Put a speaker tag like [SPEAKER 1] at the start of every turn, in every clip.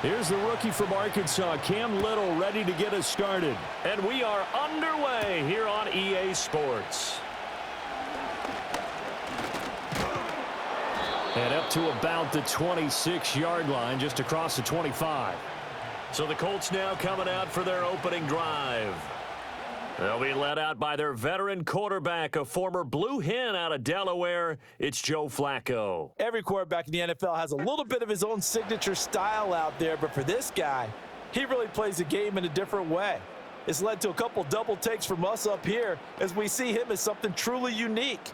[SPEAKER 1] Here's the rookie from Arkansas, Cam Little, ready to get us started.
[SPEAKER 2] And we are underway here on EA Sports.
[SPEAKER 1] And up to about the 26-yard line, just across the 25.
[SPEAKER 2] So the Colts now coming out for their opening drive. They'll be led out by their veteran quarterback, a former Blue Hen out of Delaware. It's Joe Flacco.
[SPEAKER 3] Every quarterback in the NFL has a little bit of his own signature style out there, but for this guy, he really plays the game in a different way. It's led to a couple double takes from us up here as we see him as something truly unique.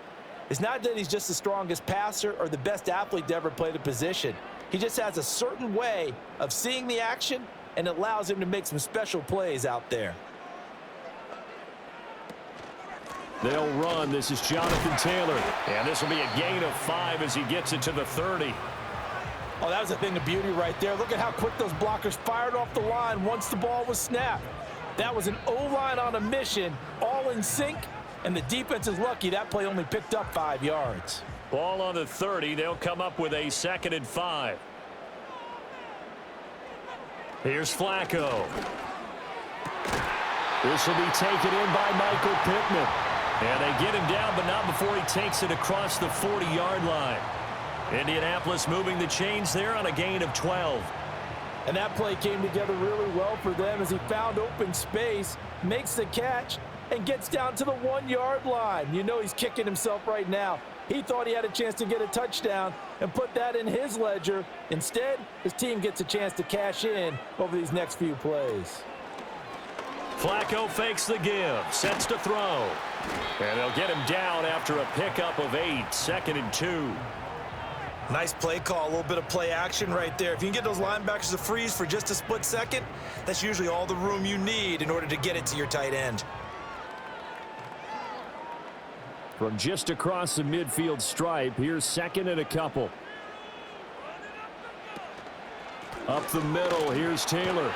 [SPEAKER 3] It's not that he's just the strongest passer or the best athlete to ever play the position. He just has a certain way of seeing the action, and it allows him to make some special plays out there.
[SPEAKER 1] They'll run. This is Jonathan Taylor.
[SPEAKER 2] And this will be a gain of 5 as he gets it to the 30.
[SPEAKER 3] Oh, that was a thing of beauty right there. Look at how quick those blockers fired off the line once the ball was snapped. That was an O-line on a mission, all in sync, and the defense is lucky that play only picked up 5 yards.
[SPEAKER 2] Ball on the 30. They'll come up with a 2nd and 5. Here's Flacco.
[SPEAKER 1] This will be taken in by Michael Pittman.
[SPEAKER 2] And they get him down, but not before he takes it across the 40-yard line. Indianapolis moving the chains there on a gain of 12.
[SPEAKER 3] And that play came together really well for them as he found open space, makes the catch, and gets down to the 1-yard line. You know he's kicking himself right now. He thought he had a chance to get a touchdown and put that in his ledger. Instead, his team gets a chance to cash in over these next few plays.
[SPEAKER 2] Flacco fakes the give, sets to throw. And they'll get him down after a pickup of 8, 2nd and 2.
[SPEAKER 3] Nice play call, a little bit of play action right there. If you can get those linebackers to freeze for just a split second, that's usually all the room you need in order to get it to your tight end.
[SPEAKER 1] From just across the midfield stripe, here's 2nd and a couple. Up the middle, here's Taylor.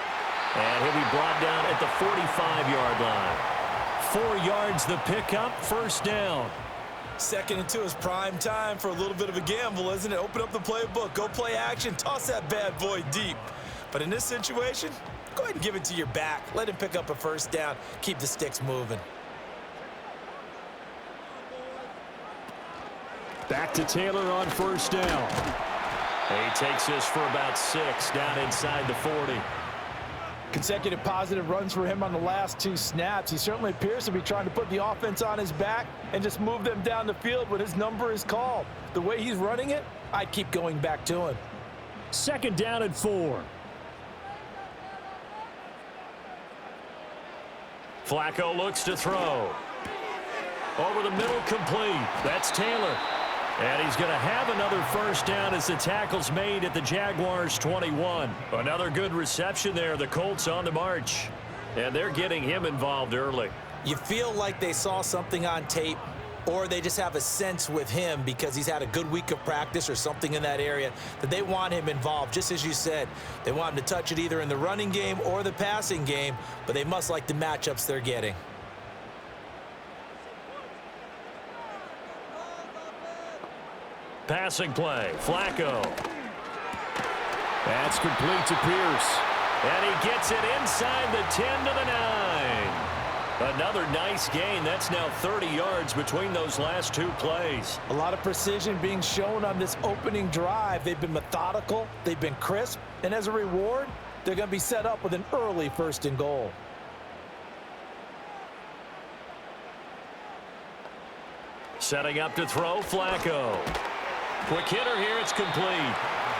[SPEAKER 2] And he'll be brought down at the 45-yard line. 4 yards the pickup, 1st down.
[SPEAKER 3] 2nd and 2 is prime time for a little bit of a gamble, isn't it? Open up the playbook, go play action, toss that bad boy deep. But in this situation, go ahead and give it to your back. Let him pick up a 1st down, keep the sticks moving.
[SPEAKER 1] Back to Taylor on 1st down.
[SPEAKER 2] He takes this for about 6 down inside the 40.
[SPEAKER 3] Consecutive positive runs for him on the last 2 snaps. He certainly appears to be trying to put the offense on his back and just move them down the field when his number is called. The way he's running it, I'd keep going back to him.
[SPEAKER 1] 2nd down and 4.
[SPEAKER 2] Flacco looks to throw. Over the middle, complete. That's Taylor. And he's going to have another 1st down as the tackle's made at the Jaguars 21. Another good reception there. The Colts on the march. And they're getting him involved early.
[SPEAKER 3] You feel like they saw something on tape, or they just have a sense with him because he's had a good week of practice or something in that area that they want him involved. Just as you said, they want him to touch it either in the running game or the passing game, but they must like the matchups they're getting.
[SPEAKER 2] Passing play, Flacco.
[SPEAKER 1] That's complete to Pierce.
[SPEAKER 2] And he gets it inside the 10 to the 9. Another nice gain. That's now 30 yards between those last 2 plays.
[SPEAKER 3] A lot of precision being shown on this opening drive. They've been methodical, they've been crisp, and as a reward, they're going to be set up with an early 1st and goal.
[SPEAKER 2] Setting up to throw, Flacco. Quick hitter here, it's complete.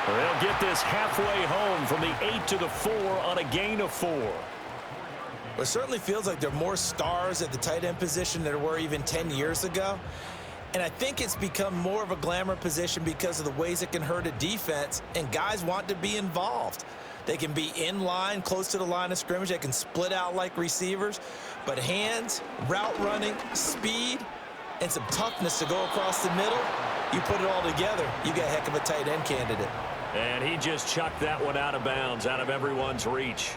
[SPEAKER 2] They'll get this halfway home from the 8 to the 4 on a gain of 4.
[SPEAKER 3] Well, it certainly feels like there are more stars at the tight end position than there were even 10 years ago. And I think it's become more of a glamour position because of the ways it can hurt a defense, and guys want to be involved. They can be in line, close to the line of scrimmage. They can split out like receivers. But hands, route running, speed, and some toughness to go across the middle, you put it all together, you got a heck of a tight end candidate.
[SPEAKER 2] And he just chucked that one out of bounds, out of everyone's reach.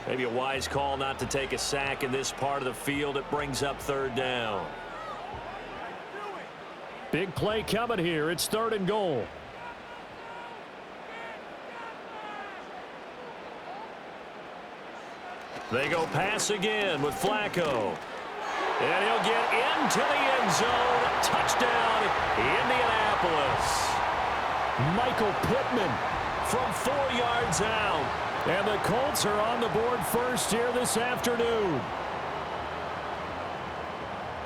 [SPEAKER 2] Maybe a wise call not to take a sack in this part of the field. It brings up 3rd down.
[SPEAKER 1] Big play coming here. It's 3rd and goal.
[SPEAKER 2] They go pass again with Flacco. And he'll get into the end zone. Touchdown, Indianapolis.
[SPEAKER 1] Michael Pittman from 4 yards out. And the Colts are on the board first here this afternoon.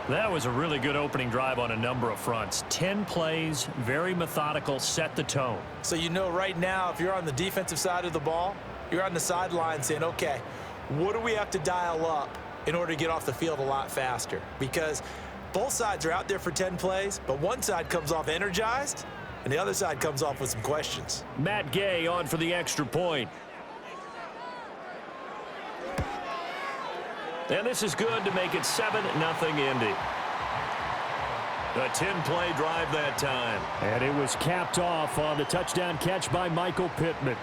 [SPEAKER 2] That was a really good opening drive on a number of fronts. 10 plays, very methodical, set the tone.
[SPEAKER 3] So you know right now, if you're on the defensive side of the ball, you're on the sideline saying, okay, what do we have to dial up in order to get off the field a lot faster? Because both sides are out there for 10 plays, but one side comes off energized, and the other side comes off with some questions.
[SPEAKER 2] Matt Gay on for the extra point. And this is good to make it 7-0 Indy. A 10-play drive that time.
[SPEAKER 1] And it was capped off on the touchdown catch by Michael Pittman.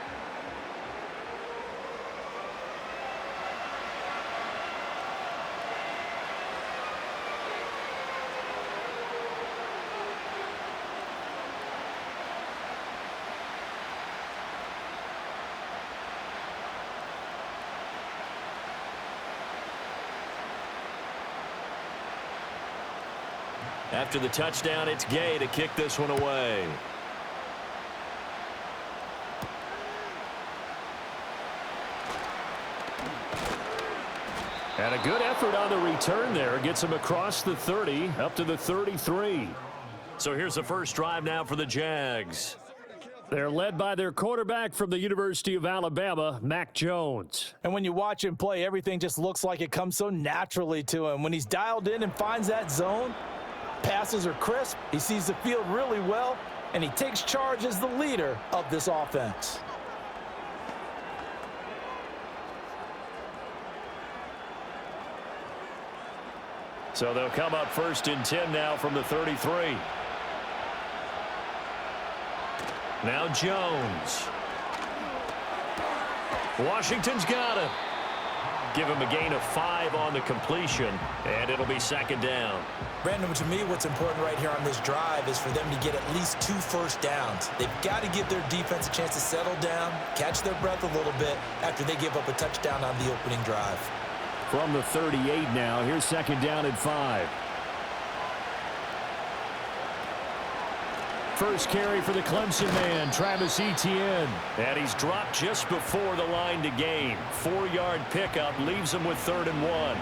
[SPEAKER 2] After the touchdown, it's Gay to kick this one away.
[SPEAKER 1] And a good effort on the return there. Gets him across the 30, up to the 33.
[SPEAKER 2] So here's the first drive now for the Jags.
[SPEAKER 1] They're led by their quarterback from the University of Alabama, Mac Jones.
[SPEAKER 3] And when you watch him play, everything just looks like it comes so naturally to him. When he's dialed in and finds that zone, passes are crisp, he sees the field really well, and he takes charge as the leader of this offense.
[SPEAKER 2] So they'll come up 1st and 10 now from the 33. Now Jones. Washington's got him. Give him a gain of 5 on the completion, and it'll be 2nd down.
[SPEAKER 3] Brandon, to me, what's important right here on this drive is for them to get at least 2 first downs. They've got to give their defense a chance to settle down, catch their breath a little bit after they give up a touchdown on the opening drive.
[SPEAKER 1] From the 38 now, here's 2nd down and 5. First carry for the Clemson man, Travis Etienne.
[SPEAKER 2] And he's dropped just before the line to gain. 4-yard pickup leaves him with 3rd and 1.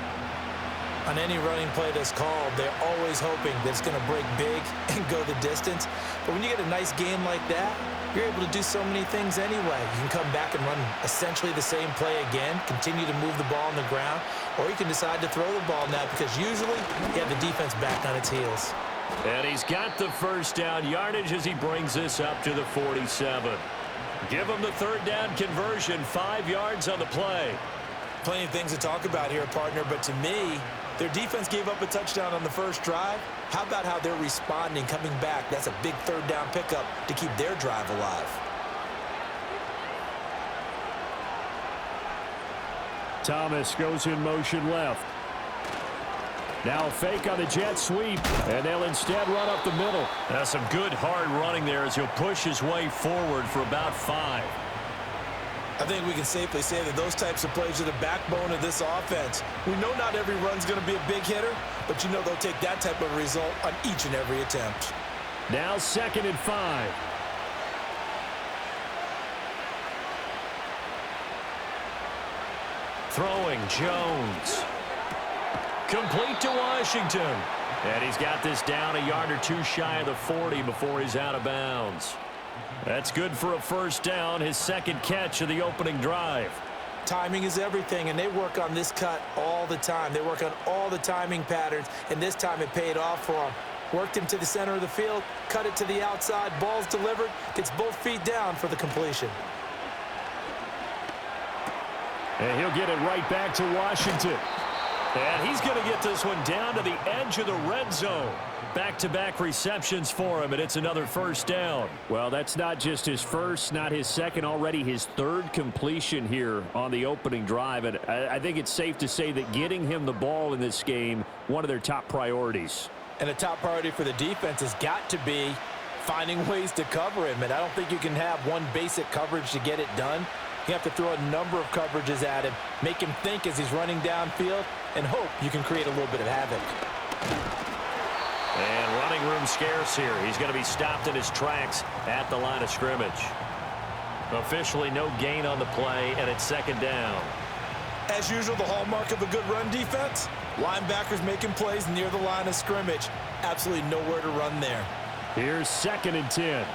[SPEAKER 3] On any running play that's called, they're always hoping that it's going to break big and go the distance. But when you get a nice game like that, you're able to do so many things anyway. You can come back and run essentially the same play again, continue to move the ball on the ground, or you can decide to throw the ball now because usually you have the defense back on its heels.
[SPEAKER 2] And he's got the first down yardage as he brings this up to the 47. Give him the 3rd down conversion, 5 yards on the play.
[SPEAKER 3] Plenty of things to talk about here, partner, but to me, their defense gave up a touchdown on the first drive. How about how they're responding, coming back? That's a big 3rd down pickup to keep their drive alive.
[SPEAKER 1] Thomas goes in motion left. Now fake on the jet sweep, and they'll instead run up the middle.
[SPEAKER 2] That's some good hard running there as he'll push his way forward for about 5.
[SPEAKER 3] I think we can safely say that those types of plays are the backbone of this offense. We know not every run's going to be a big hitter, but you know they'll take that type of result on each and every attempt.
[SPEAKER 1] Now 2nd and 5.
[SPEAKER 2] Throwing Jones. Complete to Washington. And he's got this down a yard or 2 shy of the 40 before he's out of bounds. That's good for a 1st down, his 2nd catch of the opening drive.
[SPEAKER 3] Timing is everything, and they work on this cut all the time. They work on all the timing patterns, and this time it paid off for them. Worked him to the center of the field, cut it to the outside, ball's delivered, gets both feet down for the completion.
[SPEAKER 1] And he'll get it right back to Washington.
[SPEAKER 2] And he's going to get this one down to the edge of the red zone. Back-to-back receptions for him, and it's another 1st down.
[SPEAKER 1] Well, that's not just his first, not his second, already his 3rd completion here on the opening drive. And I think it's safe to say that getting him the ball in this game, one of their top priorities.
[SPEAKER 3] And a top priority for the defense has got to be finding ways to cover him. And I don't think you can have one basic coverage to get it done. You have to throw a number of coverages at him, make him think as he's running downfield, and hope you can create a little bit of havoc.
[SPEAKER 2] And running room scarce here. He's going to be stopped in his tracks at the line of scrimmage. Officially no gain on the play, and it's second down.
[SPEAKER 3] As usual, the hallmark of a good run defense, linebackers making plays near the line of scrimmage. Absolutely nowhere to run there.
[SPEAKER 1] Here's 2nd and 10.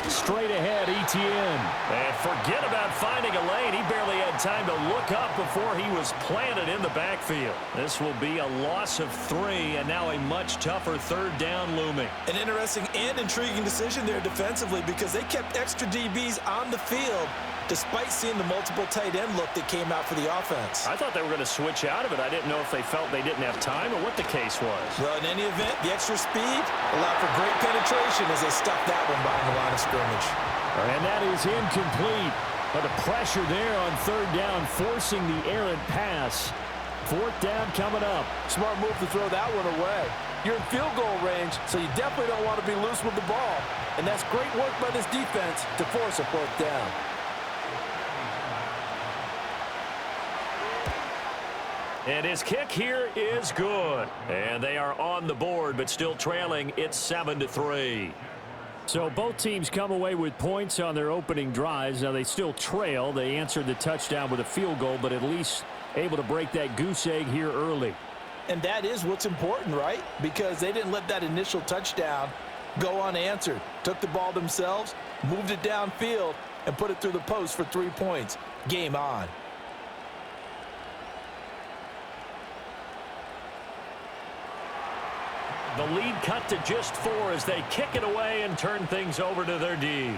[SPEAKER 1] Straight ahead, Etienne.
[SPEAKER 2] And forget about finding a lane. He barely had time to look up before he was planted in the backfield. This will be a loss of 3, and now a much tougher 3rd down looming.
[SPEAKER 3] An interesting and intriguing decision there defensively because they kept extra DBs on the field despite seeing the multiple tight end look that came out for the offense.
[SPEAKER 2] I thought they were going to switch out of it. I didn't know if they felt they didn't have time or what the case was.
[SPEAKER 3] Well, in any event, the extra speed allowed for great penetration as they stuffed that one behind the line of scrimmage.
[SPEAKER 1] And that is incomplete. But the pressure there on 3rd down, forcing the errant pass. 4th down coming up.
[SPEAKER 4] Smart move to throw that one away. You're in field goal range, so you definitely don't want to be loose with the ball. And that's great work by this defense to force a 4th down.
[SPEAKER 2] And his kick here is good. And they are on the board, but still trailing. It's 7-3.
[SPEAKER 1] So both teams come away with points on their opening drives. Now they still trail. They answered the touchdown with a field goal, but at least able to break that goose egg here early.
[SPEAKER 3] And that is what's important, right? Because they didn't let that initial touchdown go unanswered. Took the ball themselves, moved it downfield, and put it through the post for 3 points. Game on.
[SPEAKER 2] The lead cut to just 4 as they kick it away and turn things over to their D.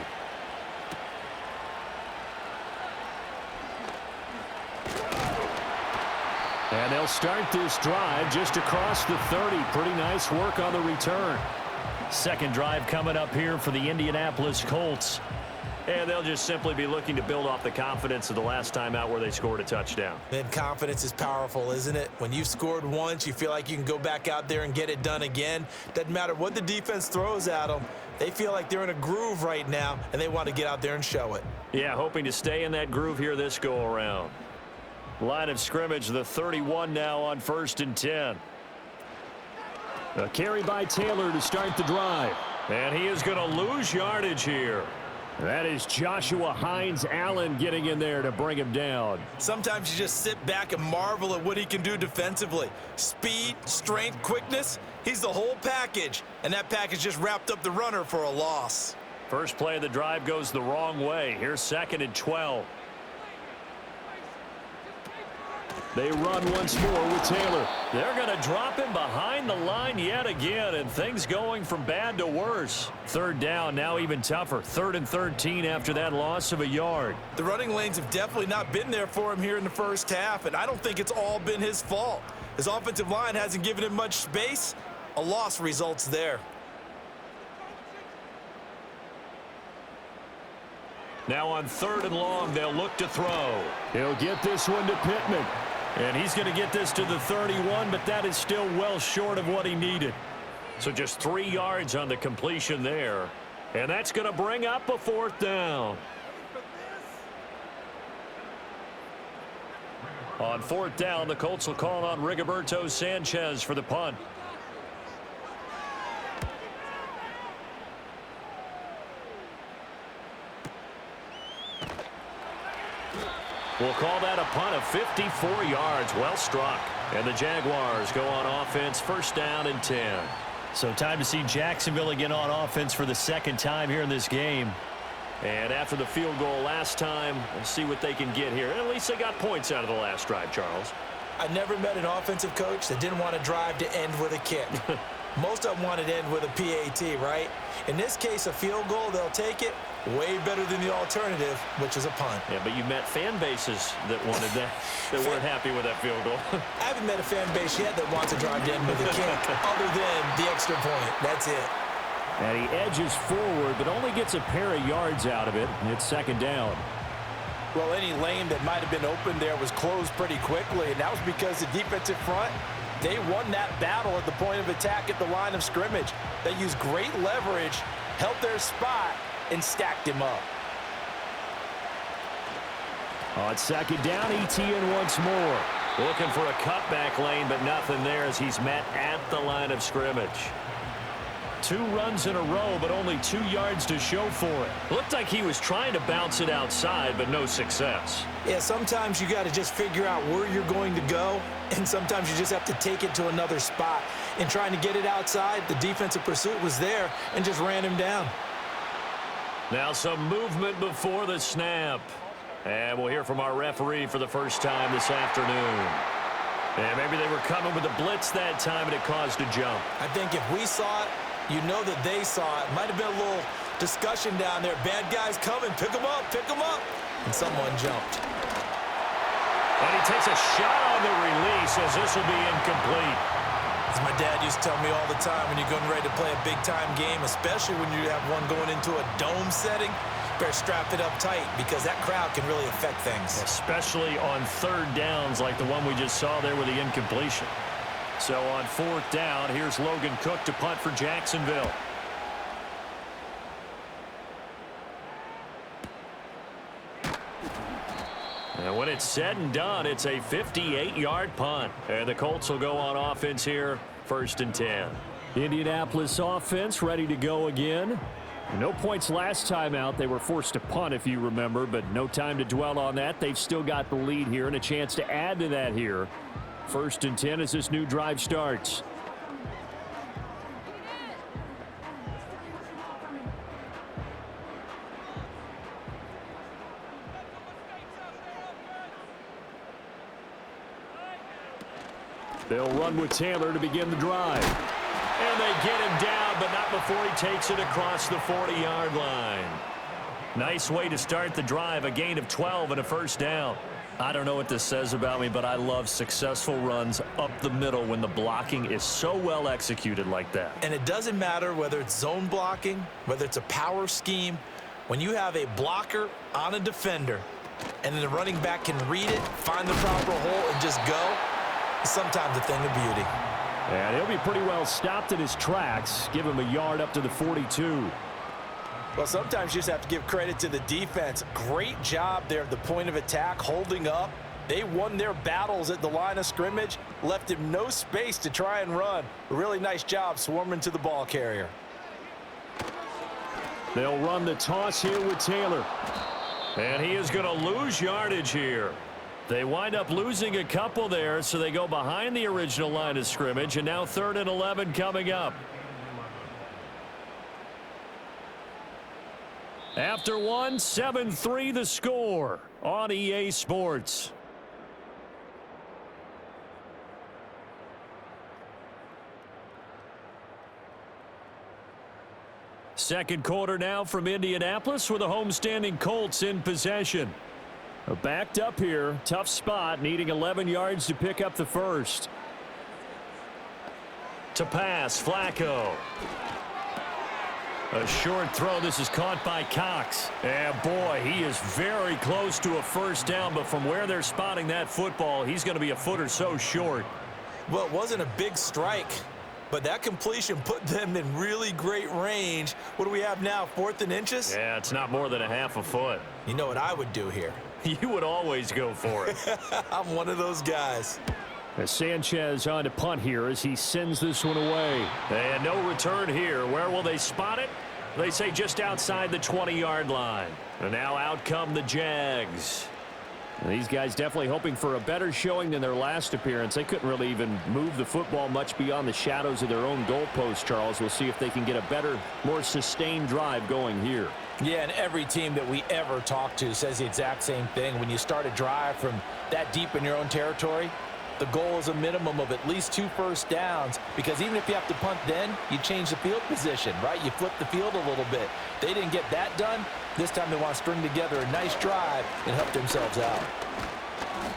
[SPEAKER 1] And they'll start this drive just across the 30. Pretty nice work on the return.
[SPEAKER 2] Second drive coming up here for the Indianapolis Colts. And they'll just simply be looking to build off the confidence of the last time out where they scored a touchdown.
[SPEAKER 3] And confidence is powerful, isn't it? When you've scored once, you feel like you can go back out there and get it done again. Doesn't matter what the defense throws at them. They feel like they're in a groove right now, and they want to get out there and show it.
[SPEAKER 2] Yeah, hoping to stay in that groove here this go-around. Line of scrimmage, the 31 now on 1st and 10.
[SPEAKER 1] A carry by Taylor to start the drive.
[SPEAKER 2] And he is going to lose yardage here.
[SPEAKER 1] That is Joshua Hines-Allen getting in there to bring him down.
[SPEAKER 3] Sometimes you just sit back and marvel at what he can do defensively. Speed, strength, quickness, he's the whole package. And that package just wrapped up the runner for a loss.
[SPEAKER 2] First play of the drive goes the wrong way. Here's 2nd and 12.
[SPEAKER 1] They run once more with Taylor.
[SPEAKER 2] They're going to drop him behind the line yet again, and things going from bad to worse. 3rd down, now even tougher. 3rd and 13 after that loss of a yard.
[SPEAKER 3] The running lanes have definitely not been there for him here in the first half, and I don't think it's all been his fault. His offensive line hasn't given him much space. A loss results there.
[SPEAKER 2] Now on 3rd and long, they'll look to throw.
[SPEAKER 1] He'll get this one to Pittman.
[SPEAKER 2] And he's going to get this to the 31, but that is still well short of what he needed. So just 3 yards on the completion there. And that's going to bring up a 4th down. On 4th down, the Colts will call on Rigoberto Sanchez for the punt. We'll call that a punt of 54 yards. Well struck. And the Jaguars go on offense, 1st down and 10. So time to see Jacksonville again on offense for the 2nd time here in this game. And after the field goal last time, we'll see what they can get here. And at least they got points out of the last drive, Charles.
[SPEAKER 3] I never met an offensive coach that didn't want to drive to end with a kick. Most of them wanted to end with a PAT, right? In this case, a field goal, they'll take it. Way better than the alternative, which is a punt.
[SPEAKER 2] Yeah, but you met fan bases that wanted that, that weren't happy with that field goal.
[SPEAKER 3] I haven't met a fan base yet that wants to drive to end with a kick, other than the extra point. That's it.
[SPEAKER 1] And he edges forward, but only gets a pair of yards out of it. And it's 2nd down.
[SPEAKER 4] Well, any lane that might have been open there was closed pretty quickly, and that was because the defensive front, they won that battle at the point of attack at the line of scrimmage. They used great leverage, held their spot, and stacked him up.
[SPEAKER 2] On second down, ETN once more. Looking for a cutback lane, but nothing there as he's met at the line of scrimmage. 2 runs in a row, but only 2 yards to show for it. Looked like he was trying to bounce it outside, but no success.
[SPEAKER 3] Yeah, sometimes you got to just figure out where you're going to go, and sometimes you just have to take it to another spot. And trying to get it outside, the defensive pursuit was there and just ran him down.
[SPEAKER 2] Now some movement before the snap. And we'll hear from our referee for the first time this afternoon. And maybe they were coming with a blitz that time, and it caused a jump.
[SPEAKER 3] I think if we saw it, you know that they saw it. Might have been a little discussion down there. Bad guys coming. Pick them up. Pick them up. And someone jumped.
[SPEAKER 2] And he takes a shot on the release as this will be incomplete.
[SPEAKER 3] As my dad used to tell me all the time, when you're getting ready to play a big-time game, especially when you have one going into a dome setting, better strap it up tight because that crowd can really affect things.
[SPEAKER 2] Especially on third downs like the one we just saw there with the incompletion. So on fourth down, here's Logan Cook to punt for Jacksonville. And when it's said and done, it's a 58-yard punt. And the Colts will go on offense here, 1st and 10.
[SPEAKER 1] Indianapolis offense ready to go again. No points last time out. They were forced to punt, if you remember, but no time to dwell on that. They've still got the lead here and a chance to add to that here. 1st and 10 as this new drive starts. They'll run with Taylor to begin the drive.
[SPEAKER 2] And they get him down, but not before he takes it across the 40-yard line. Nice way to start the drive, a gain of 12 and a 1st down. I don't know what this says about me, but I love successful runs up the middle when the blocking is so well executed like that.
[SPEAKER 3] And it doesn't matter whether it's zone blocking, whether it's a power scheme. When you have a blocker on a defender and then the running back can read it, find the proper hole, and just go, it's sometimes a thing of beauty.
[SPEAKER 1] And he'll be pretty well stopped in his tracks. Give him a yard up to the 42.
[SPEAKER 4] Well, sometimes you just have to give credit to the defense. Great job there at the point of attack, holding up. They won their battles at the line of scrimmage, left him no space to try and run. A really nice job swarming to the ball carrier.
[SPEAKER 1] They'll run the toss here with Taylor.
[SPEAKER 2] And he is going to lose yardage here. They wind up losing a couple there, so they go behind the original line of scrimmage, and now 3rd and 11 coming up. After one, 7-3 the score on EA Sports. Second quarter now from Indianapolis with the homestanding Colts in possession.
[SPEAKER 1] Backed up here, tough spot, needing 11 yards to pick up the first.
[SPEAKER 2] To pass, Flacco. A short throw. This is caught by Cox. And boy, he is very close to a 1st down, but from where they're spotting that football, he's going to be a foot or so short.
[SPEAKER 3] Well, it wasn't a big strike, but that completion put them in really great range. What do we have now, 4th and inches?
[SPEAKER 2] Yeah, it's not more than a half a foot.
[SPEAKER 3] You know what I would do here?
[SPEAKER 2] You would always go for it.
[SPEAKER 3] I'm one of those guys.
[SPEAKER 1] As Sanchez on to punt here as he sends this one away.
[SPEAKER 2] And no return here. Where will they spot it? They say just outside the 20-yard line. And now out come the Jags.
[SPEAKER 1] And these guys definitely hoping for a better showing than their last appearance. They couldn't really even move the football much beyond the shadows of their own goalpost, Charles. We'll see if they can get a better, more sustained drive going here.
[SPEAKER 4] Yeah, and every team that we ever talk to says the exact same thing. When you start a drive from that deep in your own territory, the goal is a minimum of at least 2 first downs, because even if you have to punt then, you change the field position, right? You flip the field a little bit. They didn't get that done. This time they want to string together a nice drive and help themselves out.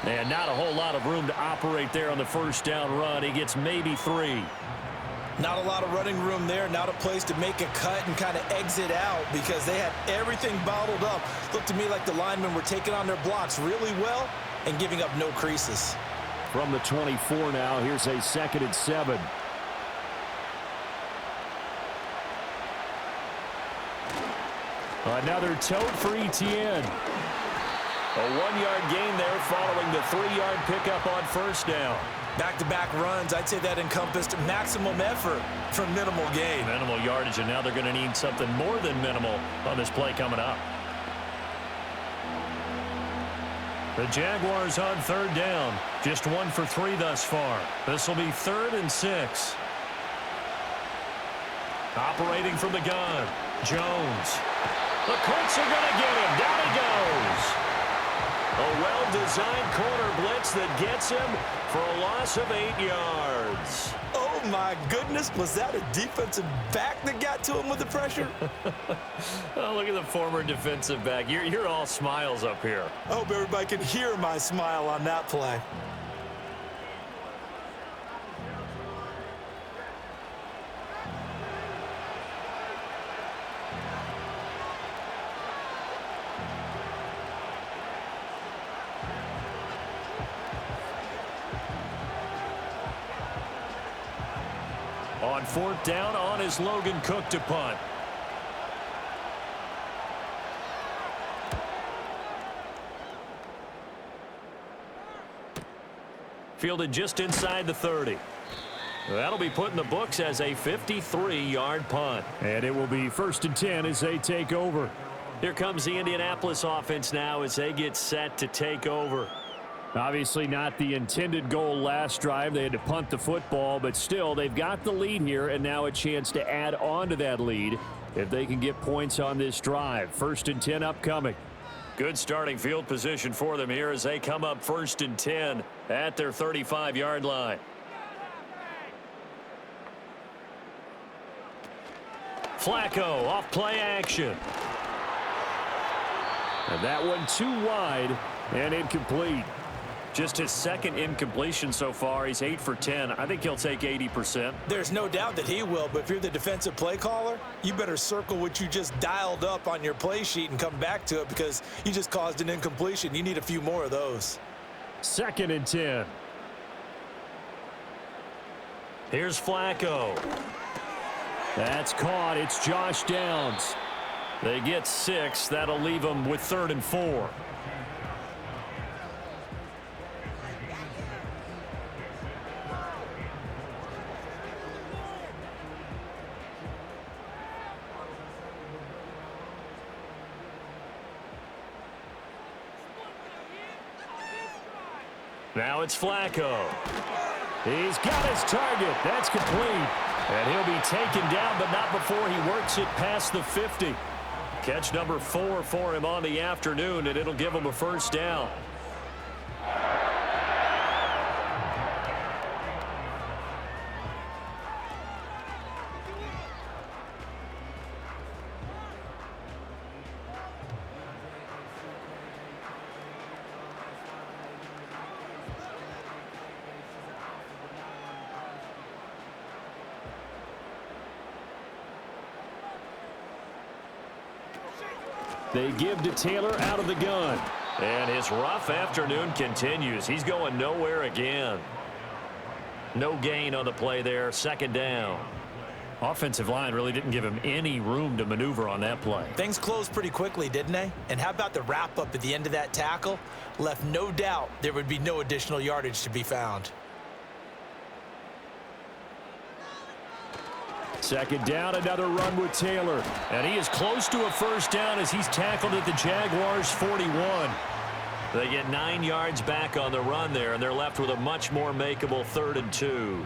[SPEAKER 2] And not a whole lot of room to operate there on the 1st down run. He gets maybe 3.
[SPEAKER 3] Not a lot of running room there, not a place to make a cut and kind of exit out because they had everything bottled up. Looked to me like the linemen were taking on their blocks really well and giving up no creases.
[SPEAKER 1] From the 24 now, here's a 2nd and 7.
[SPEAKER 2] Another tote for Etienne. A 1-yard gain there following the 3-yard pickup on first down.
[SPEAKER 3] Back-to-back runs, I'd say that encompassed maximum effort for minimal gain.
[SPEAKER 2] Minimal yardage, and now they're going to need something more than minimal on this play coming up. The Jaguars on third down. Just 1 for 3 thus far. This will be 3rd and 6. Operating from the gun, Jones. The Colts are going to get him. Down he goes. A well-designed corner blitz that gets him for a loss of 8 yards.
[SPEAKER 3] Oh, my goodness. Was that a defensive back that got to him with the pressure?
[SPEAKER 2] Oh, look at the former defensive back. You're all smiles up here.
[SPEAKER 3] I hope everybody can hear my smile on that play.
[SPEAKER 2] On 4th down, on is Logan Cook to punt. Fielded just inside the 30. That'll be put in the books as a 53-yard punt.
[SPEAKER 1] And it will be 1st and 10 as they take over.
[SPEAKER 2] Here comes the Indianapolis offense now as they get set to take over.
[SPEAKER 1] Obviously not the intended goal last drive. They had to punt the football, but still they've got the lead here and now a chance to add on to that lead if they can get points on this drive. 1st and 10 upcoming.
[SPEAKER 2] Good starting field position for them here as they come up 1st and 10 at their 35-yard line. Flacco off play action.
[SPEAKER 1] And that one too wide and incomplete.
[SPEAKER 2] Just his 2nd incompletion so far. He's 8 for 10. I think he'll take 80%.
[SPEAKER 3] There's no doubt that he will, but if you're the defensive play caller, you better circle what you just dialed up on your play sheet and come back to it because you just caused an incompletion. You need a few more of those.
[SPEAKER 1] 2nd and 10.
[SPEAKER 2] Here's Flacco.
[SPEAKER 1] That's caught. It's Josh Downs.
[SPEAKER 2] They get 6. That'll leave them with 3rd and 4. Now it's Flacco.
[SPEAKER 1] He's got his target. That's complete.
[SPEAKER 2] And he'll be taken down, but not before he works it past the 50. Catch number 4 for him on the afternoon, and it'll give him a 1st down.
[SPEAKER 1] They give to Taylor out of the gun.
[SPEAKER 2] And his rough afternoon continues. He's going nowhere again. No gain on the play there. 2nd down.
[SPEAKER 1] Offensive line really didn't give him any room to maneuver on that play.
[SPEAKER 3] Things closed pretty quickly, didn't they? And how about the wrap-up at the end of that tackle? Left no doubt there would be no additional yardage to be found.
[SPEAKER 1] 2nd down, another run with Taylor.
[SPEAKER 2] And he is close to a 1st down as he's tackled at the Jaguars' 41. They get 9 yards back on the run there, and they're left with a much more makeable 3rd and 2.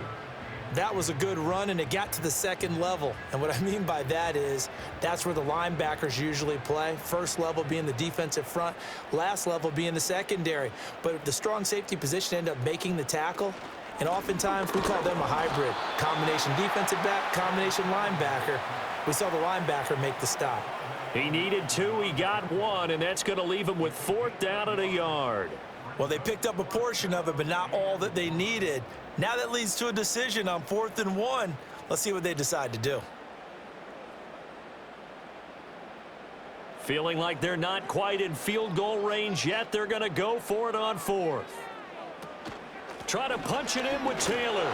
[SPEAKER 3] That was a good run, and it got to the 2nd level. And what I mean by that is that's where the linebackers usually play. 1st level being the defensive front, last level being the secondary. But the strong safety position ended up making the tackle. And oftentimes, we call them a hybrid. Combination defensive back, combination linebacker. We saw the linebacker make the stop.
[SPEAKER 2] He needed 2. He got 1, and that's going to leave him with 4th down and a yard.
[SPEAKER 3] Well, they picked up a portion of it, but not all that they needed. Now that leads to a decision on 4th and 1. Let's see what they decide to do.
[SPEAKER 2] Feeling like they're not quite in field goal range yet. They're going to go for it on 4th. Try to punch it in with Taylor.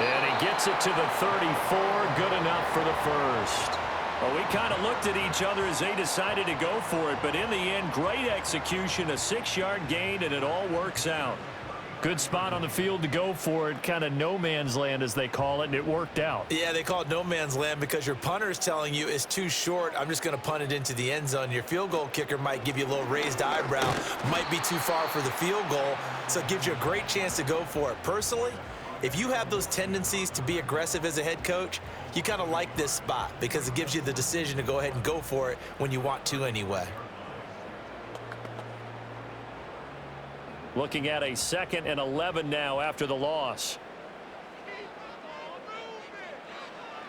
[SPEAKER 2] And he gets it to the 34. Good enough for the 1st. Well, we kind of looked at each other as they decided to go for it, but in the end, great execution, a 6-yard gain, and it all works out. Good spot on the field to go for it, kind of no man's land as they call it, and it worked out.
[SPEAKER 3] Yeah, they call it no man's land because your punter is telling you it's too short. I'm just going to punt it into the end zone. Your field goal kicker might give you a little raised eyebrow, might be too far for the field goal, so it gives you a great chance to go for it. Personally, if you have those tendencies to be aggressive as a head coach, you kind of like this spot because it gives you the decision to go ahead and go for it when you want to anyway.
[SPEAKER 2] Looking at a 2nd and 11 now after the loss.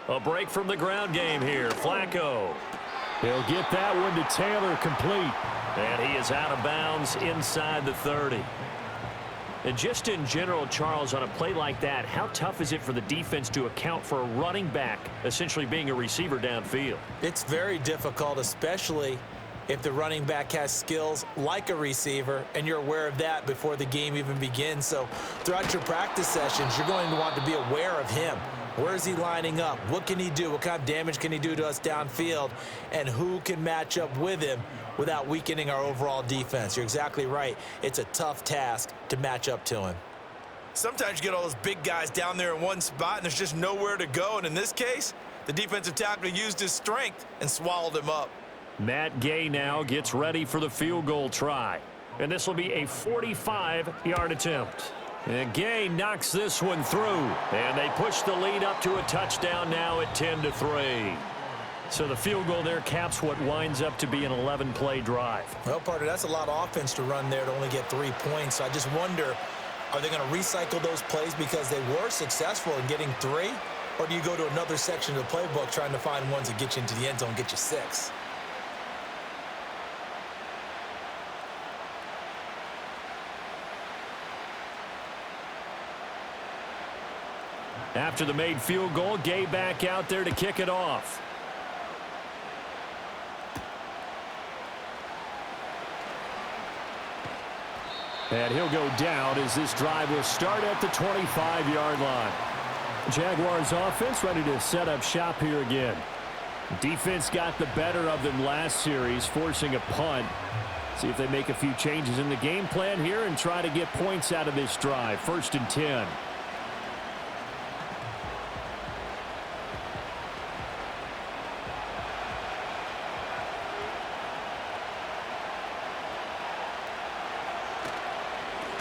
[SPEAKER 2] A break from the ground game here. Flacco.
[SPEAKER 1] He'll get that one to Taylor complete.
[SPEAKER 2] And he is out of bounds inside the 30. And just in general, Charles, on a play like that, how tough is it for the defense to account for a running back essentially being a receiver downfield?
[SPEAKER 3] It's very difficult, especially if the running back has skills like a receiver, and you're aware of that before the game even begins. So throughout your practice sessions, you're going to want to be aware of him. Where is he lining up? What can he do? What kind of damage can he do to us downfield? And who can match up with him without weakening our overall defense? You're exactly right. It's a tough task to match up to him. Sometimes you get all those big guys down there in one spot, and there's just nowhere to go. And in this case, the defensive tackle used his strength and swallowed him up.
[SPEAKER 2] Matt Gay now gets ready for the field goal try. And this will be a 45-yard attempt. And Gay knocks this one through. And they push the lead up to a touchdown now at 10-3. So the field goal there caps what winds up to be an 11-play drive.
[SPEAKER 3] Well, partner, that's a lot of offense to run there to only get 3 points. So I just wonder, are they going to recycle those plays because they were successful in getting 3? Or do you go to another section of the playbook trying to find ones that get you into the end zone and get you 6?
[SPEAKER 2] After the made field goal, Gay back out there to kick it off.
[SPEAKER 1] And he'll go down as this drive will start at the 25-yard line. Jaguars offense ready to set up shop here again. Defense got the better of them last series, forcing a punt. See if they make a few changes in the game plan here and try to get points out of this drive. 1st and 10.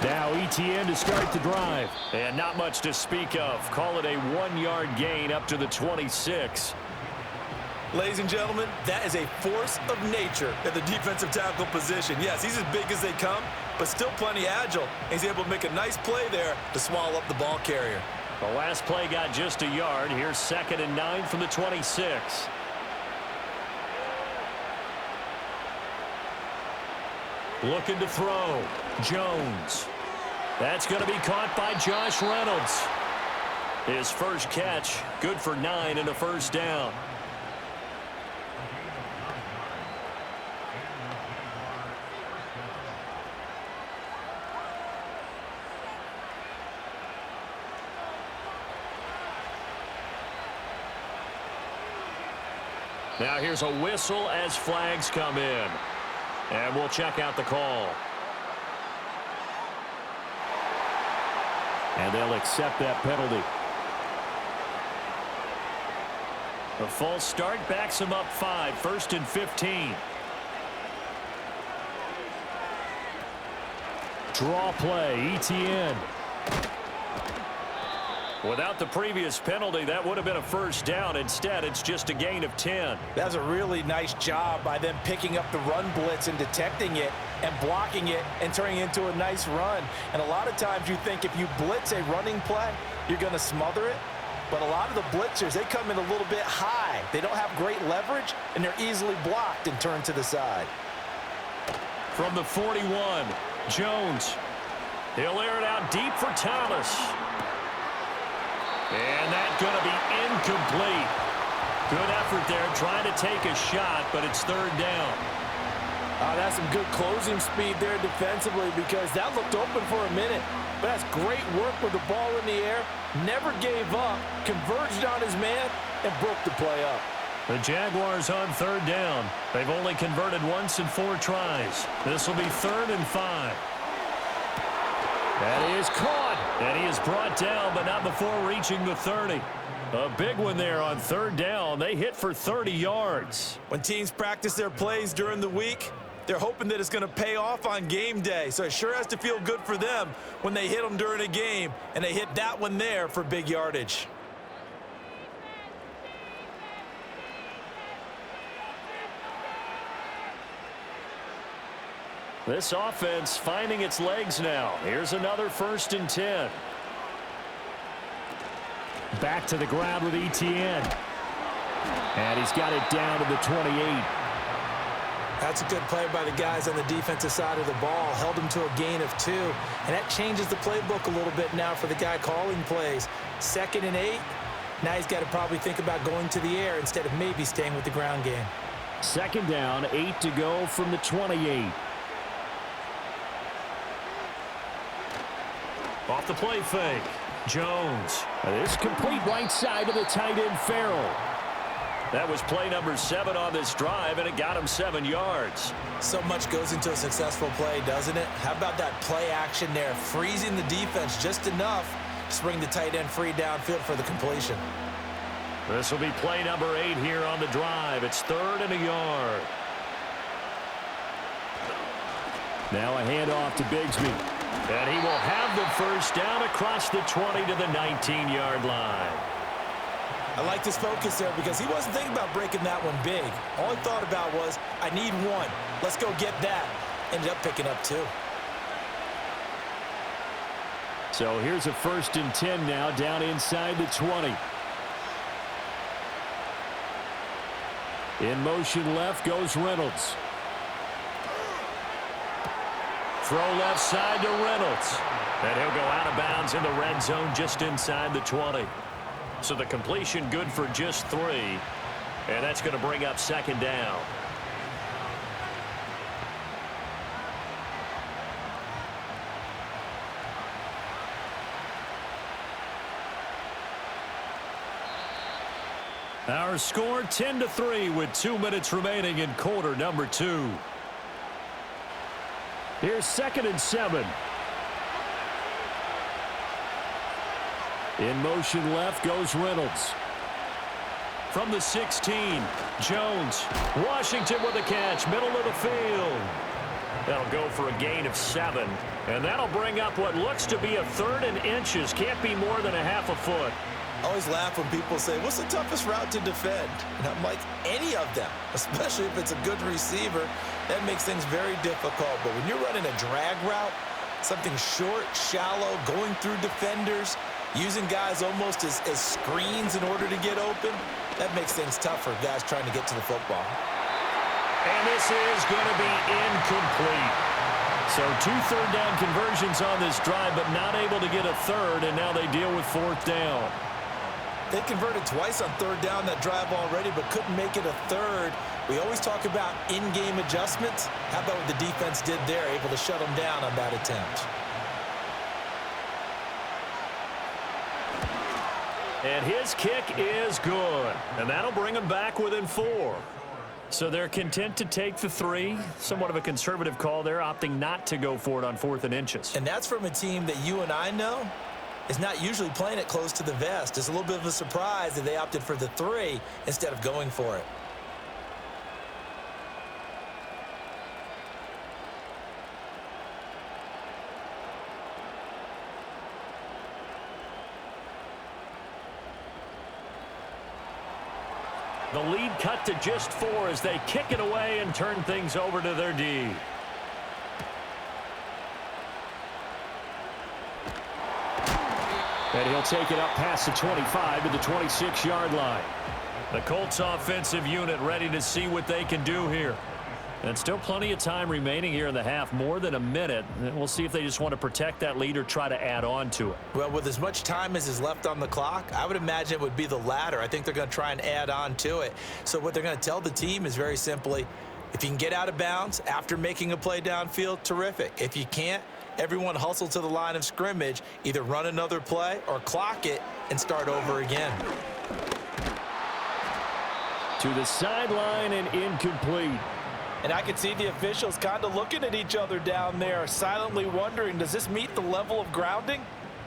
[SPEAKER 2] Now ETN to start the drive. And not much to speak of. Call it a 1-yard gain up to the 26.
[SPEAKER 3] Ladies and gentlemen, that is a force of nature at the defensive tackle position. Yes, he's as big as they come, but still plenty agile. He's able to make a nice play there to swallow up the ball carrier.
[SPEAKER 2] The last play got just a yard. Here's 2nd and 9 from the 26. Looking to throw. Jones. That's going to be caught by Josh Reynolds. His first catch, good for 9 and a first down. Now here's a whistle as flags come in. And we'll check out the call.
[SPEAKER 1] And they'll accept that penalty.
[SPEAKER 2] A false start backs him up 5. 1st and 15.
[SPEAKER 1] Draw play, ETN.
[SPEAKER 2] Without the previous penalty, that would have been a first down. Instead, it's just a gain of 10.
[SPEAKER 4] That's a really nice job by them picking up the run blitz and detecting it and blocking it and turning it into a nice run. And a lot of times you think if you blitz a running play, you're going to smother it. But a lot of the blitzers, they come in a little bit high. They don't have great leverage, and they're easily blocked and turned to the side.
[SPEAKER 2] From the 41, Jones. He'll air it out deep for Thomas. And that's going to be incomplete. Good effort there trying to take a shot, but it's 3rd down.
[SPEAKER 4] That's some good closing speed there defensively because that looked open for a minute. But that's great work with the ball in the air. Never gave up, converged on his man, and broke the play up.
[SPEAKER 2] The Jaguars on third down. They've only converted once in 4 tries. This will be 3rd and 5.
[SPEAKER 1] That is caught.
[SPEAKER 2] And he is brought down, but not before reaching the 30. A big one there on 3rd down. They hit for 30 yards.
[SPEAKER 3] When teams practice their plays during the week, they're hoping that it's going to pay off on game day. So it sure has to feel good for them when they hit them during a game, and they hit that one there for big yardage.
[SPEAKER 2] This offense finding its legs now. Here's another 1st and 10.
[SPEAKER 1] Back to the ground with Etienne. And he's got it down to the 28.
[SPEAKER 3] That's a good play by the guys on the defensive side of the ball. Held them to a gain of 2. And that changes the playbook a little bit now for the guy calling plays. 2nd and 8. Now he's got to probably think about going to the air instead of maybe staying with the ground game.
[SPEAKER 1] 2nd down, 8 to go from the 28.
[SPEAKER 2] Off the play fake. Jones.
[SPEAKER 1] This complete right side to the tight end, Farrell.
[SPEAKER 2] That was play number 7 on this drive, and it got him 7 yards.
[SPEAKER 3] So much goes into a successful play, doesn't it? How about that play action there? Freezing the defense just enough to bring the tight end free downfield for the completion.
[SPEAKER 2] This will be play number 8 here on the drive. It's 3rd and a yard.
[SPEAKER 1] Now a handoff to Bigsby.
[SPEAKER 2] And he will have the 1st down across the 20 to the 19-yard line.
[SPEAKER 3] I like his focus there because he wasn't thinking about breaking that one big. All he thought about was, I need 1. Let's go get that. Ended up picking up 2.
[SPEAKER 1] So here's a 1st and 10 now down inside the 20. In motion left goes Reynolds.
[SPEAKER 2] Throw left side to Reynolds. And he'll go out of bounds in the red zone just inside the 20. So the completion good for just 3. And that's going to bring up 2nd down. Our score 10-3 with 2 minutes remaining in quarter number 2.
[SPEAKER 1] Here's 2nd and 7. In motion left goes Reynolds.
[SPEAKER 2] From the 16, Jones. Washington with a catch, middle of the field. That'll go for a gain of 7. And that'll bring up what looks to be a 3rd and inches. Can't be more than a half a foot.
[SPEAKER 3] I always laugh when people say, what's the toughest route to defend? And I'm like, any of them, especially if it's a good receiver. That makes things very difficult. But when you're running a drag route, something short, shallow, going through defenders, using guys almost as screens in order to get open, that makes things tough for guys trying to get to the football.
[SPEAKER 2] And this is going to be incomplete. So 2 third down conversions on this drive, but not able to get a 3rd, and now they deal with 4th down.
[SPEAKER 3] They converted twice on 3rd down that drive already, but couldn't make it a 3rd. We always talk about in-game adjustments. How about what the defense did there, able to shut them down on that attempt?
[SPEAKER 2] And his kick is good. And that'll bring him back within 4. So they're content to take the 3. Somewhat of a conservative call there, opting not to go for it on 4th and inches.
[SPEAKER 3] And that's from a team that you and I know is not usually playing it close to the vest. It's a little bit of a surprise that they opted for the 3 instead of going for it.
[SPEAKER 2] The lead cut to just 4 as they kick it away and turn things over to their D.
[SPEAKER 1] And he'll take it up past the 25 to the 26-yard line.
[SPEAKER 2] The Colts offensive unit ready to see what they can do here. And still plenty of time remaining here in the half, more than a minute. And we'll see if they just want to protect that lead or try to add on to it.
[SPEAKER 3] Well, with as much time as is left on the clock, I would imagine it would be the latter. I think they're going to try and add on to it. So what they're going to tell the team is very simply, if you can get out of bounds after making a play downfield, terrific. If you can't, everyone hustle to the line of scrimmage, either run another play or clock it and start over again.
[SPEAKER 1] To the sideline and incomplete.
[SPEAKER 4] And I could see the officials kind of looking at each other down there, silently wondering, does this meet the level of grounding?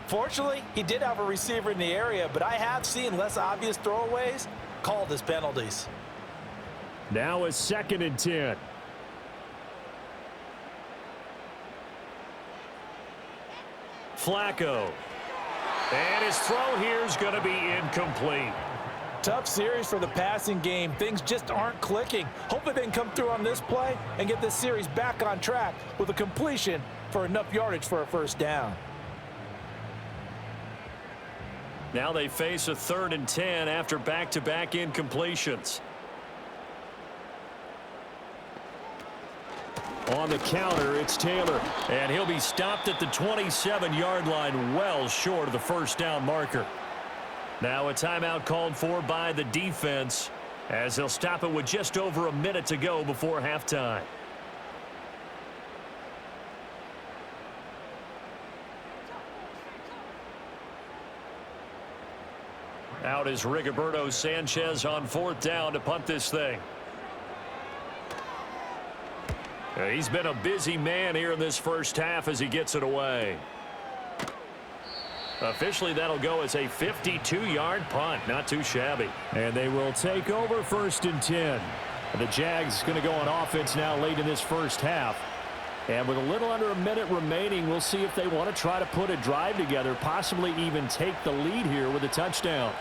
[SPEAKER 4] Fortunately, he did have a receiver in the area, but I have seen less obvious throwaways called as penalties.
[SPEAKER 1] Now a 2nd and 10.
[SPEAKER 2] Flacco. And his throw here is going to be incomplete.
[SPEAKER 4] Tough series for the passing game. Things just aren't clicking. Hopefully they can come through on this play and get this series back on track with a completion for enough yardage for a first down.
[SPEAKER 2] Now they face a 3rd and 10 after back-to-back incompletions.
[SPEAKER 1] On the counter, it's Taylor.
[SPEAKER 2] And he'll be stopped at the 27-yard line, well short of the first down marker. Now a timeout called for by the defense as they'll stop it with just over a minute to go before halftime. Out is Rigoberto Sanchez on 4th down to punt this thing. He's been a busy man here in this first half as he gets it away. Officially, that'll go as a 52-yard punt. Not too shabby.
[SPEAKER 1] And they will take over 1st and 10. The Jags going to go on offense now late in this first half. And with a little under a minute remaining, we'll see if they want to try to put a drive together, possibly even take the lead here with a touchdown.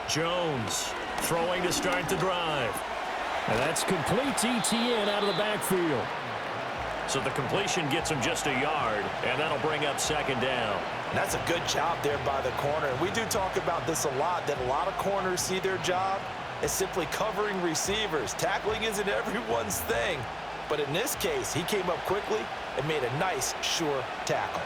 [SPEAKER 2] Jones throwing to start the drive.
[SPEAKER 1] And that's complete ETN out of the backfield.
[SPEAKER 2] So the completion gets him just a yard, and that'll bring up 2nd down.
[SPEAKER 4] That's a good job there by the corner. We do talk about this a lot, that a lot of corners see their job as simply covering receivers. Tackling isn't everyone's thing. But in this case, he came up quickly and made a nice, sure tackle.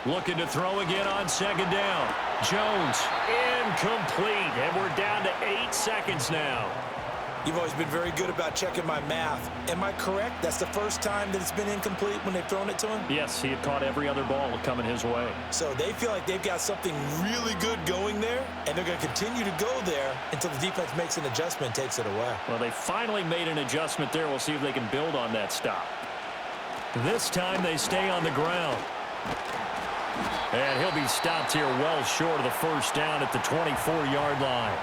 [SPEAKER 2] Looking to throw again on 2nd down. Jones, incomplete, and we're down to 8 seconds now.
[SPEAKER 3] You've always been very good about checking my math. Am I correct? That's the first time that it's been incomplete when they've thrown it to him?
[SPEAKER 2] Yes, he had caught every other ball coming his way.
[SPEAKER 3] So they feel like they've got something really good going there, and they're going to continue to go there until the defense makes an adjustment and takes it away.
[SPEAKER 2] Well, they finally made an adjustment there. We'll see if they can build on that stop. This time they stay on the ground. And he'll be stopped here well short of the first down at the 24-yard line.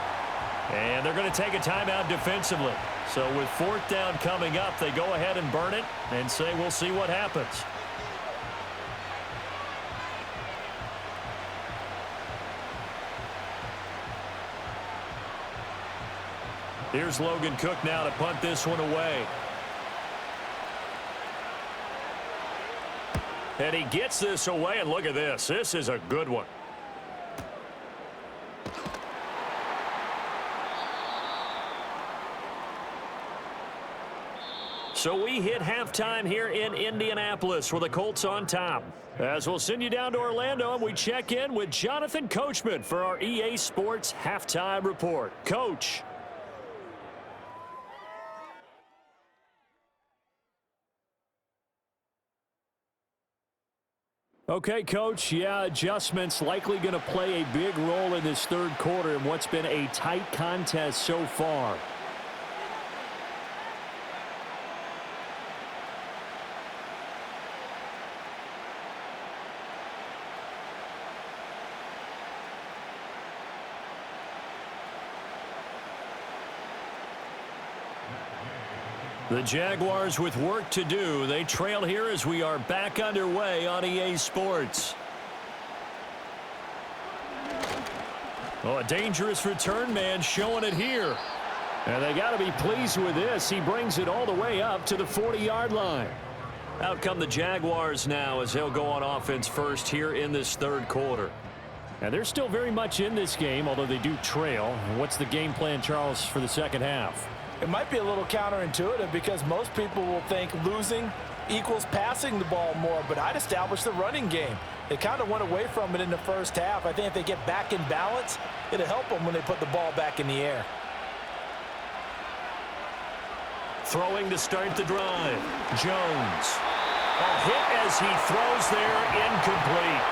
[SPEAKER 2] And they're going to take a timeout defensively. So with 4th down coming up, they go ahead and burn it and say we'll see what happens. Here's Logan Cook now to punt this one away. And he gets this away, and look at this. This is a good one. So we hit halftime here in Indianapolis with the Colts on top. As we'll send you down to Orlando, and we check in with Jonathan Coachman for our EA Sports Halftime Report. Coach.
[SPEAKER 1] Okay, Coach, yeah, adjustments likely going to play a big role in this 3rd quarter in what's been a tight contest so far.
[SPEAKER 2] The Jaguars with work to do. They trail here as we are back underway on EA Sports. Oh, a dangerous return man showing it here.
[SPEAKER 1] And they got to be pleased with this. He brings it all the way up to the 40-yard line.
[SPEAKER 2] Out come the Jaguars now as they'll go on offense first here in this 3rd quarter.
[SPEAKER 1] And they're still very much in this game, although they do trail. What's the game plan, Charles, for the second half?
[SPEAKER 4] It might be a little counterintuitive because most people will think losing equals passing the ball more, but I'd establish the running game. They kind of went away from it in the first half. I think if they get back in balance, it'll help them when they put the ball back in the air.
[SPEAKER 2] Throwing to start the drive. Jones. A hit as he throws there, incomplete.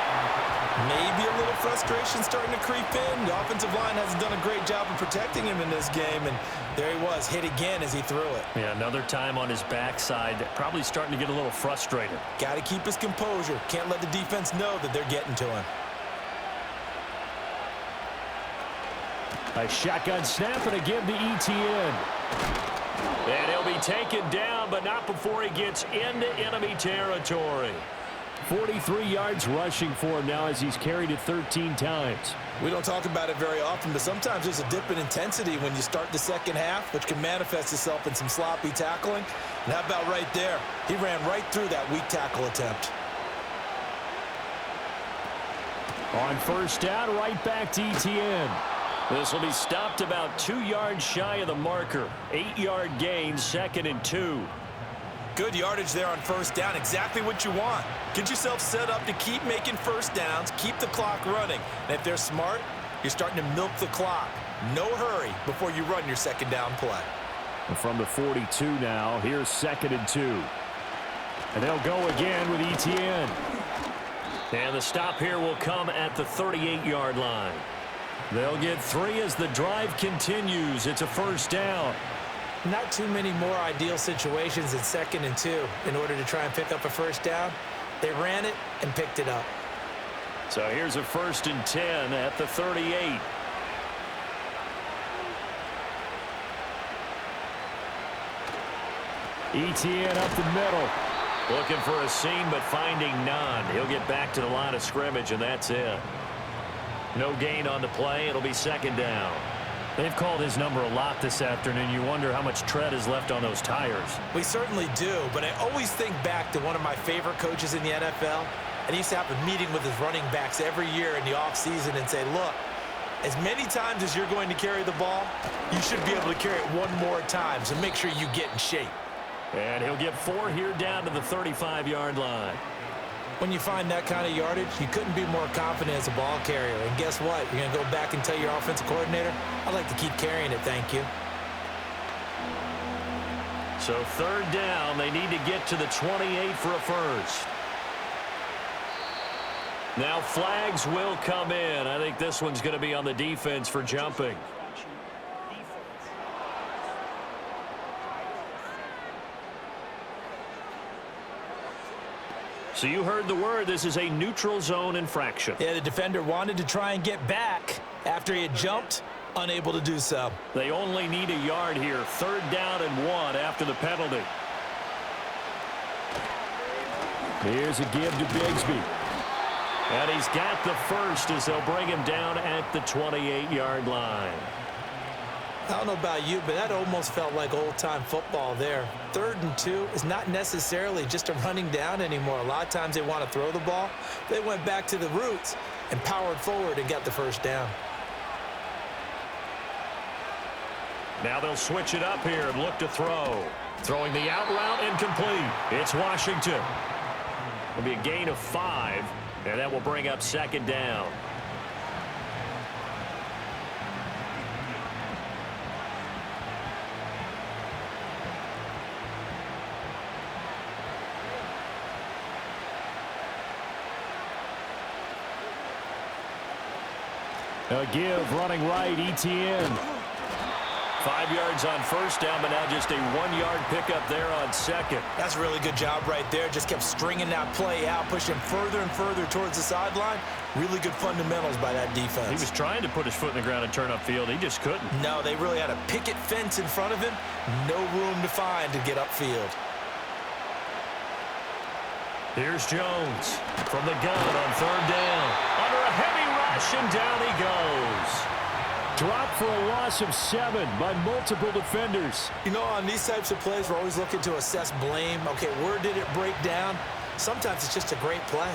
[SPEAKER 3] Maybe a little frustration starting to creep in. The offensive line hasn't done a great job of protecting him in this game, and there he was, hit again as he threw it.
[SPEAKER 2] Yeah, another time on his backside, probably starting to get a little frustrated.
[SPEAKER 3] Got to keep his composure. Can't let the defense know that they're getting to him.
[SPEAKER 1] A shotgun snap and a give to ETN.
[SPEAKER 2] And he'll be taken down, but not before he gets into enemy territory.
[SPEAKER 1] 43 yards rushing for him now as he's carried it 13 times.
[SPEAKER 3] We don't talk about it very often, but sometimes there's a dip in intensity when you start the second half, which can manifest itself in some sloppy tackling. And how about right there? He ran right through that weak tackle attempt.
[SPEAKER 1] On first down, right back to ETN.
[SPEAKER 2] This will be stopped about 2 yards shy of the marker. 8-yard gain, 2nd and 2.
[SPEAKER 3] Good yardage there on first down. Exactly what you want. Get yourself set up to keep making first downs, keep the clock running. And if they're smart, you're starting to milk the clock. No hurry before you run your second down play.
[SPEAKER 1] And from the 42 now, here's 2nd and 2. And they'll go again with ETN.
[SPEAKER 2] And the stop here will come at the 38-yard line. They'll get 3 as the drive continues. It's a first down.
[SPEAKER 3] Not too many more ideal situations in 2nd and 2 in order to try and pick up a first down. They ran it and picked it up.
[SPEAKER 2] So here's a 1st and 10 at the 38.
[SPEAKER 1] ETN up the middle.
[SPEAKER 2] Looking for a seam, but finding none. He'll get back to the line of scrimmage, and that's it. No gain on the play. It'll be 2nd down.
[SPEAKER 1] They've called his number a lot this afternoon. You wonder how much tread is left on those tires.
[SPEAKER 3] We certainly do, but I always think back to one of my favorite coaches in the NFL, and he used to have a meeting with his running backs every year in the offseason and say, look, as many times as you're going to carry the ball, you should be able to carry it one more time, so make sure you get in shape.
[SPEAKER 2] And he'll get 4 here down to the 35-yard line.
[SPEAKER 3] When you find that kind of yardage, you couldn't be more confident as a ball carrier. And guess what? You're going to go back and tell your offensive coordinator, I'd like to keep carrying it, thank you.
[SPEAKER 2] So 3rd down, they need to get to the 28 for a first. Now flags will come in. I think this one's going to be on the defense for jumping. So you heard the word. This is a neutral zone infraction.
[SPEAKER 3] Yeah, the defender wanted to try and get back after he had jumped, unable to do so.
[SPEAKER 2] They only need a yard here. 3rd down and 1 after the penalty.
[SPEAKER 1] Here's a give to Bigsby.
[SPEAKER 2] And he's got the first as they'll bring him down at the 28-yard line.
[SPEAKER 3] I don't know about you, but that almost felt like old-time football there. 3rd and 2 is not necessarily just a running down anymore. A lot of times they want to throw the ball. They went back to the roots and powered forward and got the first down.
[SPEAKER 2] Now they'll switch it up here and look to throw. Throwing the out route incomplete. It's Washington. It'll be a gain of 5, and that will bring up 2nd down.
[SPEAKER 1] A give running right, ETN.
[SPEAKER 2] 5 yards on first down, but now just a 1-yard pickup there on 2nd.
[SPEAKER 3] That's a really good job right there. Just kept stringing that play out, pushing further and further towards the sideline. Really good fundamentals by that defense.
[SPEAKER 2] He was trying to put his foot in the ground and turn upfield. He just couldn't.
[SPEAKER 3] No, they really had a picket fence in front of him. No room to find to get upfield.
[SPEAKER 2] Here's Jones from the gun on 3rd down. Under a heavy rush, and down he goes.
[SPEAKER 1] Dropped for a loss of 7 by multiple defenders.
[SPEAKER 3] You know, on these types of plays, we're always looking to assess blame. Okay, where did it break down? Sometimes it's just a great play.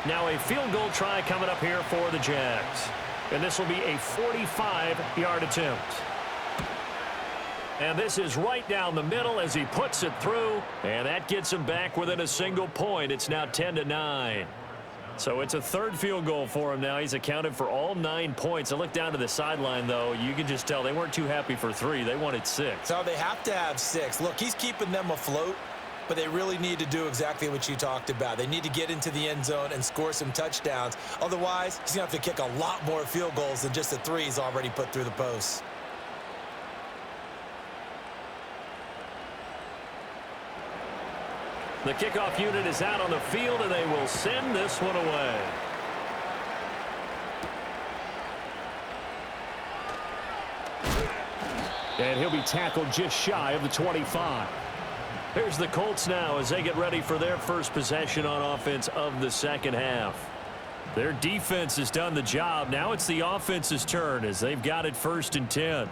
[SPEAKER 2] Now a field goal try coming up here for the Jags. And this will be a 45-yard attempt. And this is right down the middle as he puts it through. And that gets him back within a single point. It's now 10-9. So it's a third field goal for him now. He's accounted for all 9 points. I look down to the sideline, though. You can just tell they weren't too happy for 3. They wanted 6.
[SPEAKER 3] So they have to have 6. Look, he's keeping them afloat, but they really need to do exactly what you talked about. They need to get into the end zone and score some touchdowns. Otherwise, he's going to have to kick a lot more field goals than just the 3 he's already put through the posts.
[SPEAKER 2] The kickoff unit is out on the field, and they will send this one away.
[SPEAKER 1] And he'll be tackled just shy of the 25.
[SPEAKER 2] Here's the Colts now as they get ready for their first possession on offense of the second half. Their defense has done the job. Now it's the offense's turn as they've got it 1st and 10.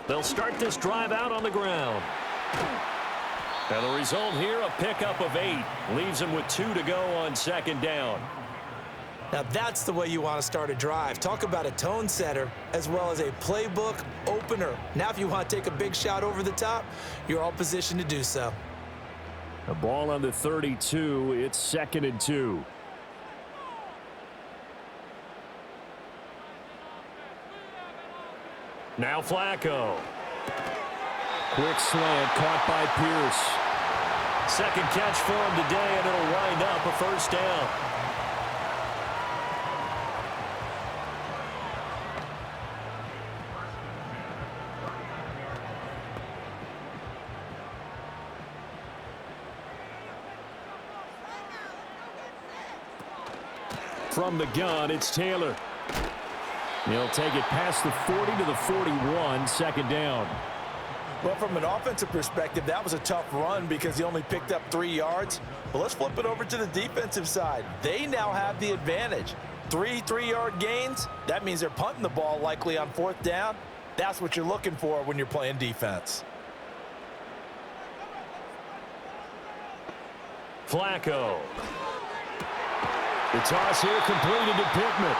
[SPEAKER 2] They'll start this drive out on the ground. And the result here, a pickup of 8. Leaves them with 2 to go on 2nd down.
[SPEAKER 3] Now that's the way you want to start a drive. Talk about a tone setter as well as a playbook opener. Now if you want to take a big shot over the top, you're all positioned to do so.
[SPEAKER 1] A ball on the 32. It's 2nd and 2.
[SPEAKER 2] Now Flacco.
[SPEAKER 1] Quick slant caught by Pierce.
[SPEAKER 2] Second catch for him today, and it'll wind up a 1st down.
[SPEAKER 1] From the gun, it's Taylor. He'll take it past the 40 to the 41, 2nd down.
[SPEAKER 3] Well, from an offensive perspective, that was a tough run because he only picked up 3 yards. But let's flip it over to the defensive side. They now have the advantage. 3 3-yard gains, that means they're punting the ball likely on 4th down. That's what you're looking for when you're playing defense.
[SPEAKER 2] Flacco. The toss here completed to Pittman.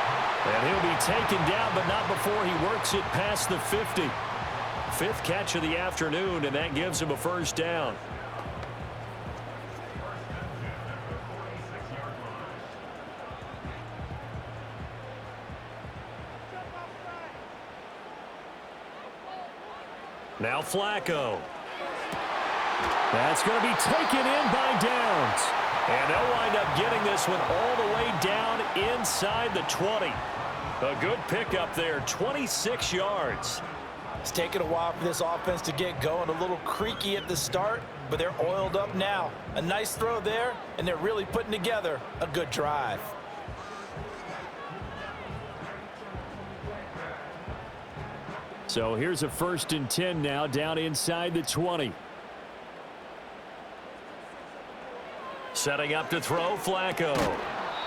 [SPEAKER 2] And he'll be taken down, but not before he works it past the 50. 5th catch of the afternoon, and that gives him a 1st down. Now Flacco.
[SPEAKER 1] That's going to be taken in by Downs.
[SPEAKER 2] And they'll wind up getting this one all the way down inside the 20. A good pickup there, 26 yards.
[SPEAKER 3] It's taken a while for this offense to get going. A little creaky at the start, but they're oiled up now. A nice throw there, and they're really putting together a good drive.
[SPEAKER 1] So here's a 1st and 10 now down inside the 20.
[SPEAKER 2] Setting up to throw, Flacco.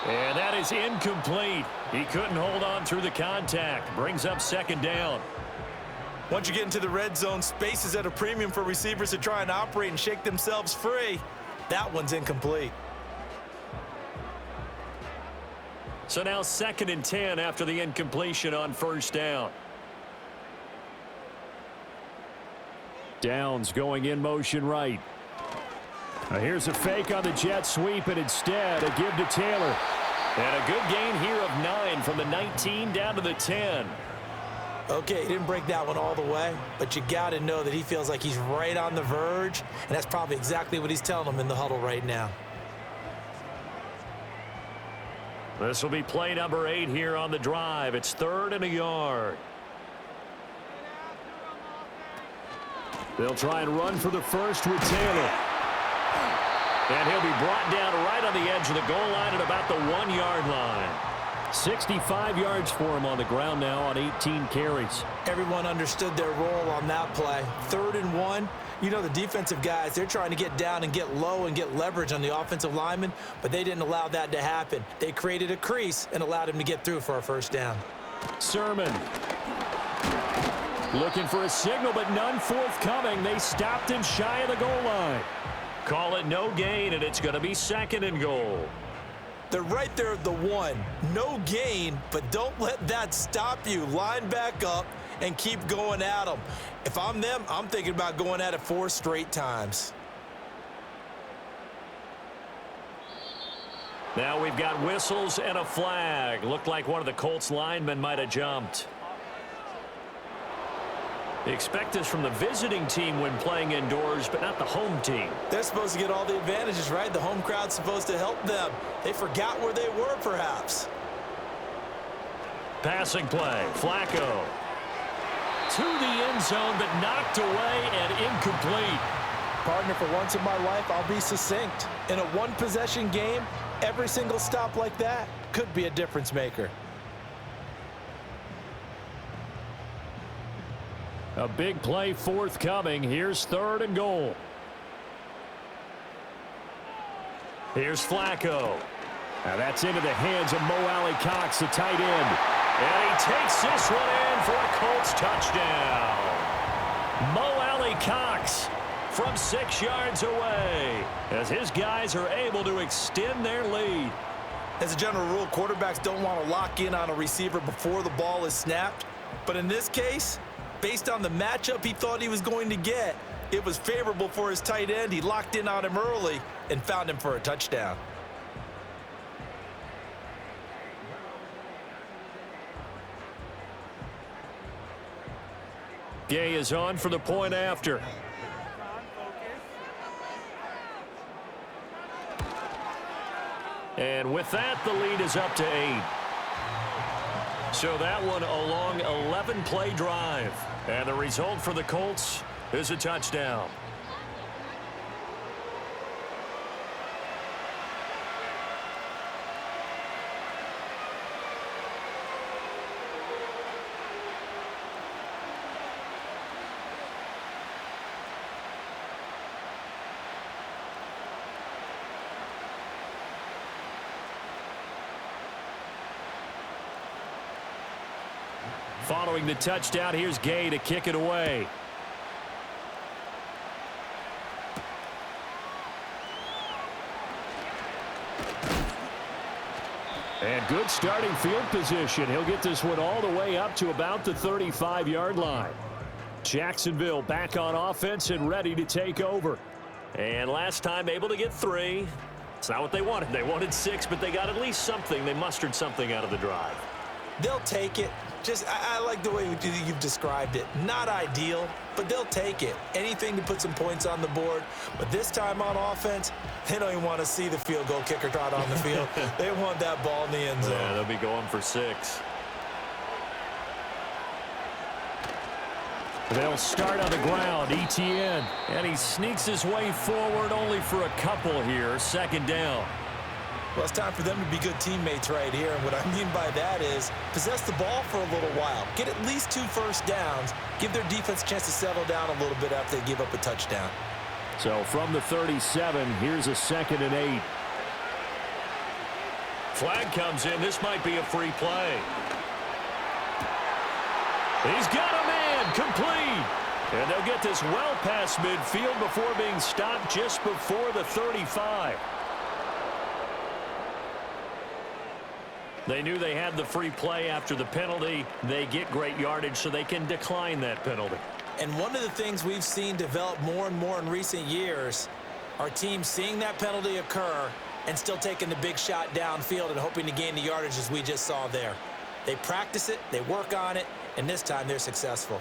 [SPEAKER 2] And that is incomplete. He couldn't hold on through the contact. Brings up 2nd down.
[SPEAKER 3] Once you get into the red zone, space is at a premium for receivers to try and operate and shake themselves free. That one's incomplete.
[SPEAKER 2] So now 2nd and 10 after the incompletion on 1st down.
[SPEAKER 1] Downs going in motion right. Now here's a fake on the jet sweep, and instead a give to Taylor.
[SPEAKER 2] And a good gain here of 9 from the 19 down to the 10.
[SPEAKER 3] Okay, he didn't break that one all the way, but you got to know that he feels like he's right on the verge, and that's probably exactly what he's telling them in the huddle right now.
[SPEAKER 2] This will be play number 8 here on the drive. It's 3rd and a yard.
[SPEAKER 1] They'll try and run for the first with Taylor.
[SPEAKER 2] And he'll be brought down right on the edge of the goal line at about the 1-yard line.
[SPEAKER 1] 65 yards for him on the ground now on 18 carries.
[SPEAKER 3] Everyone understood their role on that play. 3rd and 1, You know, the defensive guys, they're trying to get down and get low and get leverage on the offensive lineman, but they didn't allow that to happen. They created a crease and allowed him to get through for a first down.
[SPEAKER 1] Sermon. Looking for a signal, but none forthcoming. They stopped him shy of the goal line.
[SPEAKER 2] Call it no gain, and it's going to be 2nd and goal.
[SPEAKER 3] They're right there at the 1. No gain, but don't let that stop you. Line back up and keep going at them. If I'm them, I'm thinking about going at it 4 straight times.
[SPEAKER 2] Now we've got whistles and a flag. Looked like one of the Colts linemen might have jumped. They expect this from the visiting team when playing indoors, but not the home team.
[SPEAKER 3] They're supposed to get all the advantages, right? The home crowd's supposed to help them. They forgot where they were, perhaps.
[SPEAKER 2] Passing play, Flacco. To the end zone, but knocked away and incomplete.
[SPEAKER 3] Partner, for once in my life, I'll be succinct. In a one-possession game, every single stop like that could be a difference maker.
[SPEAKER 1] A big play forthcoming. Here's 3rd and goal.
[SPEAKER 2] Here's Flacco.
[SPEAKER 1] Now that's into the hands of Mo Alley-Cox, the tight end.
[SPEAKER 2] And he takes this one in for a Colts touchdown. Mo Alley-Cox from 6 yards away as his guys are able to extend their lead.
[SPEAKER 3] As a general rule, quarterbacks don't want to lock in on a receiver before the ball is snapped. But in this case, based on the matchup he thought he was going to get, it was favorable for his tight end. He locked in on him early and found him for a touchdown.
[SPEAKER 2] Gay is on for the point after. And with that, the lead is up to 8. So that one a long 11-play drive. And the result for the Colts is a touchdown.
[SPEAKER 1] Following the touchdown, here's Gay to kick it away. And good starting field position. He'll get this one all the way up to about the 35-yard line. Jacksonville back on offense and ready to take over.
[SPEAKER 2] And last time able to get 3. It's not what they wanted. They wanted 6, but they got at least something. They mustered something out of the drive.
[SPEAKER 3] They'll take it. I like the way you've described it. Not ideal, but they'll take it. Anything to put some points on the board. But this time on offense, they don't even want to see the field goal kicker trot on the field. They want that ball in the end zone.
[SPEAKER 2] Yeah, they'll be going for 6.
[SPEAKER 1] They'll start on the ground, ETN.
[SPEAKER 2] And he sneaks his way forward only for a couple here. 2nd down.
[SPEAKER 3] Well, it's time for them to be good teammates right here. And what I mean by that is possess the ball for a little while. Get at least 2 first downs. Give their defense a chance to settle down a little bit after they give up a touchdown.
[SPEAKER 1] So from the 37, here's a 2nd and 8.
[SPEAKER 2] Flag comes in. This might be a free play. He's got a man complete. And they'll get this well past midfield before being stopped just before the 35. They knew they had the free play after the penalty. They get great yardage, so they can decline that penalty.
[SPEAKER 3] And one of the things we've seen develop more and more in recent years are teams seeing that penalty occur and still taking the big shot downfield and hoping to gain the yardage as we just saw there. They practice it, they work on it, and this time they're successful.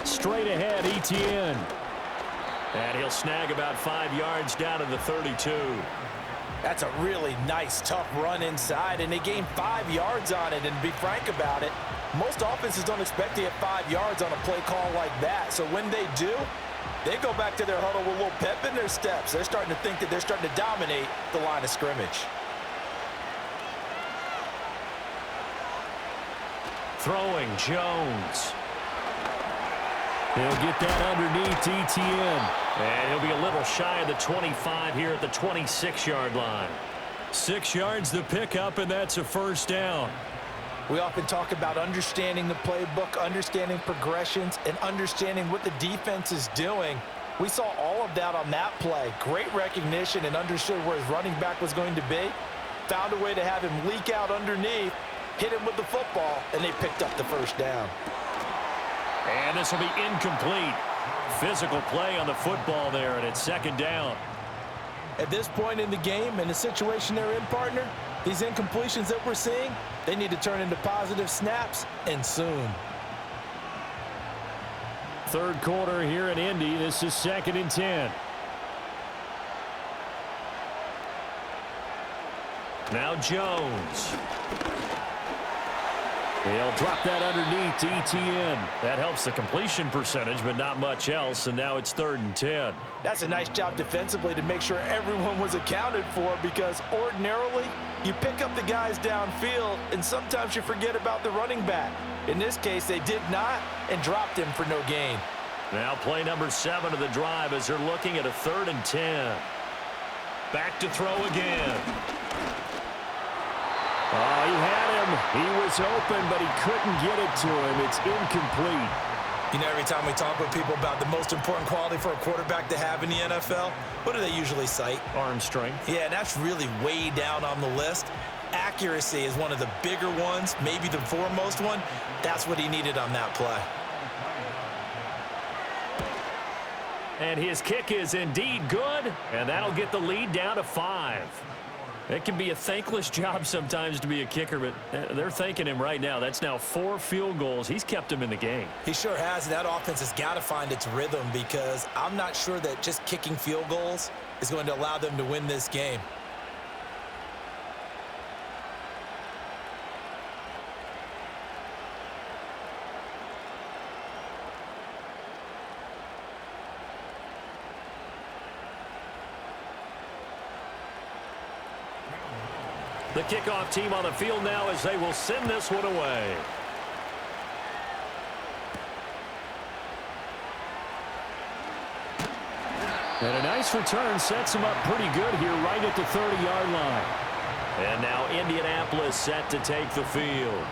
[SPEAKER 1] Straight ahead, ETN.
[SPEAKER 2] And he'll snag about 5 yards down to the 32.
[SPEAKER 4] That's a really nice, tough run inside, and they gained 5 yards on it. And to be frank about it, most offenses don't expect to get 5 yards on a play call like that. So when they do, They go back to their huddle with a little pep in their steps. They're starting to think that they're starting to dominate the line of scrimmage.
[SPEAKER 2] Throwing, Jones. He'll get that underneath Etienne. And he'll be a little shy of the 25 here at the 26-yard line. 6 yards the pickup, and that's a first down.
[SPEAKER 4] We often talk about understanding the playbook, understanding progressions, and understanding what the defense is doing. We saw all of that on that play. Great recognition and understood where his running back was going to be. Found a way to have him leak out underneath, hit him with the football, and they picked up the first down.
[SPEAKER 2] And this will be incomplete. Physical play on the football there, and it's second down.
[SPEAKER 3] At this point in the game and the situation they're in, partner, these incompletions that we're seeing, they need to turn into positive snaps, and soon.
[SPEAKER 2] Third quarter here in Indy. This is 2nd and 10. Now Jones. He'll drop that underneath to Etienne. That helps the completion percentage, but not much else, and now it's 3rd and 10.
[SPEAKER 3] That's a nice job defensively to make sure everyone was accounted for, because ordinarily you pick up the guys downfield and sometimes you forget about the running back. In this case, they did not and dropped him for no gain.
[SPEAKER 2] Now play number 7 of the drive as they're looking at a 3rd and 10. Back to throw again.
[SPEAKER 1] Oh, he had him. He was open, but he couldn't get it to him. It's incomplete.
[SPEAKER 3] You know, every time we talk with people about the most important quality for a quarterback to have in the NFL, what do they usually cite?
[SPEAKER 2] Arm strength.
[SPEAKER 3] Yeah, and that's really way down on the list. Accuracy is one of the bigger ones, maybe the foremost one. That's what he needed on that play.
[SPEAKER 2] And his kick is indeed good, and that'll get the lead down to 5. It can be a thankless job sometimes to be a kicker, but they're thanking him right now. That's now 4 field goals. He's kept him in the game.
[SPEAKER 3] He sure has. That offense has got to find its rhythm, because I'm not sure that just kicking field goals is going to allow them to win this game.
[SPEAKER 2] The kickoff team on the field now as they will send this one away. And a nice return sets him up pretty good here right at the 30-yard line. And now Indianapolis set to take the field.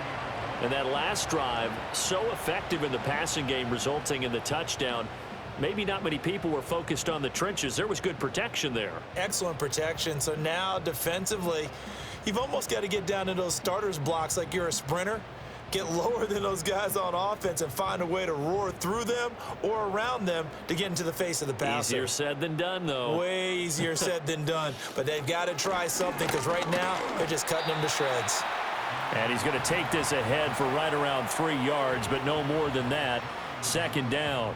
[SPEAKER 2] And that last drive, so effective in the passing game, resulting in the touchdown. Maybe not many people were focused on the trenches. There was good protection there.
[SPEAKER 3] Excellent protection. So now defensively, you've almost got to get down to those starters blocks like you're a sprinter. Get lower than those guys on offense and find a way to roar through them or around them to get into the face of the passer.
[SPEAKER 2] Easier said than done, though.
[SPEAKER 3] Way easier said than done. But they've got to try something, because right now they're just cutting them to shreds.
[SPEAKER 2] And he's going to take this ahead for right around 3 yards, but no more than that. Second down.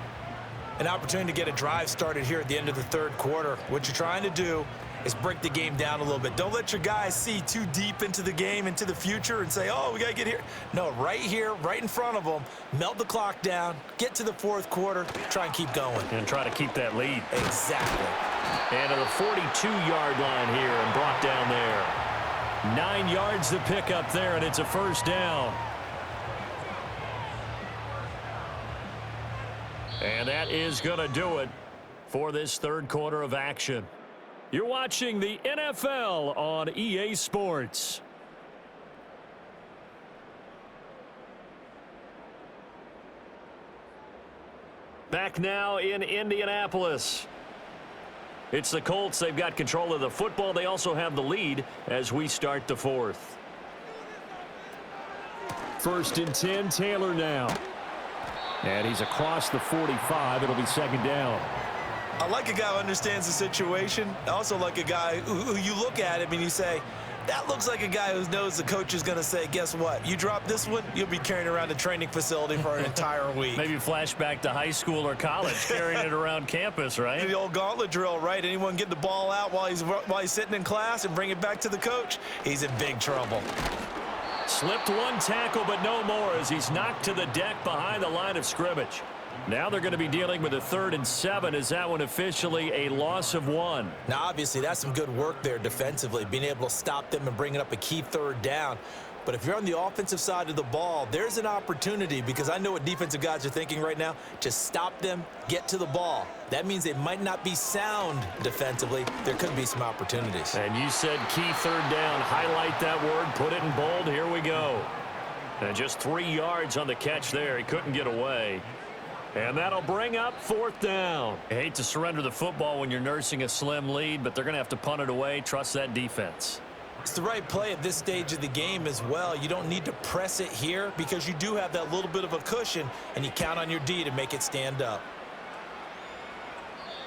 [SPEAKER 3] An opportunity to get a drive started here at the end of the third quarter. What you're trying to do is break the game down a little bit. Don't let your guys see too deep into the game, into the future, and say, oh, we got to get here. No, right here, right in front of them, melt the clock down, get to the fourth quarter, try and keep going.
[SPEAKER 2] And try to keep that lead.
[SPEAKER 3] Exactly.
[SPEAKER 2] And to the 42-yard line here and brought down there. 9 yards to pick up there, and it's a first down. And that is going to do it for this third quarter of action. You're watching the NFL on EA Sports. Back now in Indianapolis. It's the Colts. They've got control of the football. They also have the lead as we start the fourth.
[SPEAKER 1] 1st and 10, Taylor now. And he's across the 45. It'll be second down.
[SPEAKER 3] I like a guy who understands the situation. I also like a guy who you look at him and you say, that looks like a guy who knows the coach is going to say, guess what? You drop this one, you'll be carrying around a training facility for an entire week.
[SPEAKER 2] Maybe flashback to high school or college, carrying it around campus, right?
[SPEAKER 3] The old gauntlet drill, right? Anyone get the ball out while he's sitting in class and bring it back to the coach? He's in big trouble.
[SPEAKER 2] Slipped one tackle, but no more as he's knocked to the deck behind the line of scrimmage. Now they're going to be dealing with a 3rd and 7. Is that one officially a loss of 1?
[SPEAKER 3] Now, obviously, that's some good work there defensively, being able to stop them and bringing up a key 3rd down. But if you're on the offensive side of the ball, there's an opportunity, because I know what defensive guys are thinking right now, to stop them, get to the ball. That means they might not be sound defensively. There could be some opportunities.
[SPEAKER 2] And you said key 3rd down. Highlight that word, put it in bold. Here we go. And just 3 yards on the catch there. He couldn't get away. And that'll bring up 4th down. I hate to surrender the football when you're nursing a slim lead, but they're going to have to punt it away. Trust that defense.
[SPEAKER 3] It's the right play at this stage of the game as well. You don't need to press it here because you do have that little bit of a cushion, and you count on your D to make it stand up.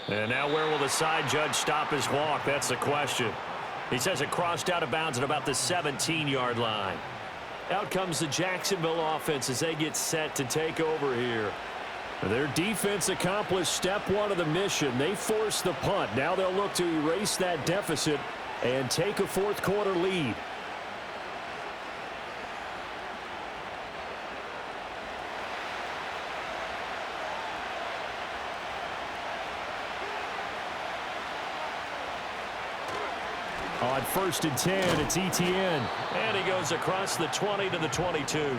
[SPEAKER 2] And now where will the side judge stop his walk? That's the question. He says it crossed out of bounds at about the 17-yard line. Out comes the Jacksonville offense as they get set to take over here. Their defense accomplished step 1 of the mission. They forced the punt. Now they'll look to erase that deficit and take a 4th quarter lead. On 1st and 10, it's ETN. And he goes across the 20 to the 22.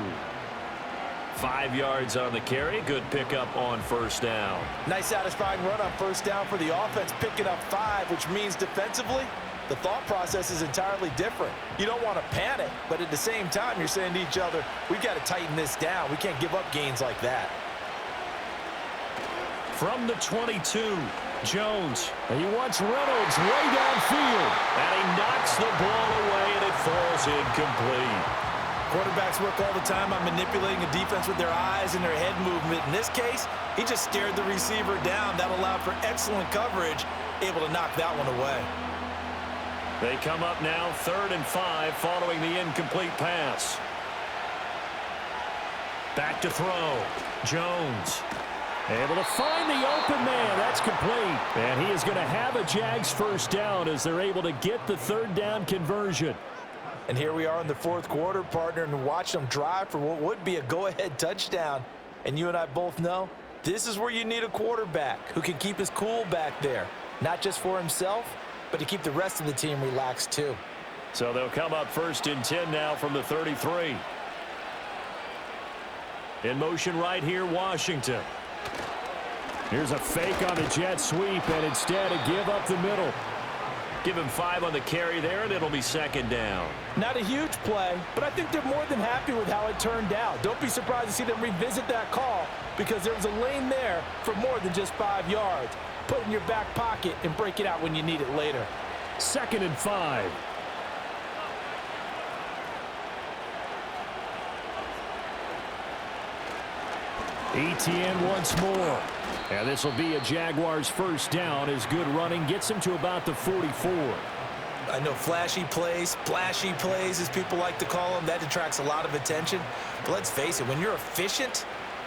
[SPEAKER 2] 5 yards on the carry. Good pickup on 1st down.
[SPEAKER 4] Nice satisfying run on 1st down for the offense, picking up 5, which means defensively, the thought process is entirely different. You don't want to panic, but at the same time, you're saying to each other, we've got to tighten this down. We can't give up gains like that.
[SPEAKER 2] From the 22, Jones. He wants Reynolds way downfield. And he knocks the ball away, and it falls incomplete.
[SPEAKER 3] Quarterbacks work all the time on manipulating a defense with their eyes and their head movement. In this case, he just stared the receiver down. That allowed for excellent coverage, able to knock that one away.
[SPEAKER 2] They come up now 3rd and 5 following the incomplete pass. Back to throw. Jones able to find the open man. That's complete. And he is going to have a Jags 1st down as they're able to get the 3rd down conversion.
[SPEAKER 4] And here we are in the 4th quarter, partner, and watch them drive for what would be a go-ahead touchdown. And you and I both know this is where you need a quarterback who can keep his cool back there, not just for himself, but to keep the rest of the team relaxed too.
[SPEAKER 2] So they'll come up 1st and 10 now from the 33. In motion right here, Washington. Here's a fake on the jet sweep, and instead a give up the middle. Give him 5 on the carry there, and it'll be 2nd down.
[SPEAKER 4] Not a huge play, but I think they're more than happy with how it turned out. Don't be surprised to see them revisit that call because there was a lane there for more than just 5 yards. Put it in your back pocket and break it out when you need it later.
[SPEAKER 2] 2nd and 5. ETN once more. And this will be a Jaguars 1st down as good running gets him to about the 44.
[SPEAKER 3] I know flashy plays, splashy plays, as people like to call them, that attracts a lot of attention. But let's face it, when you're efficient,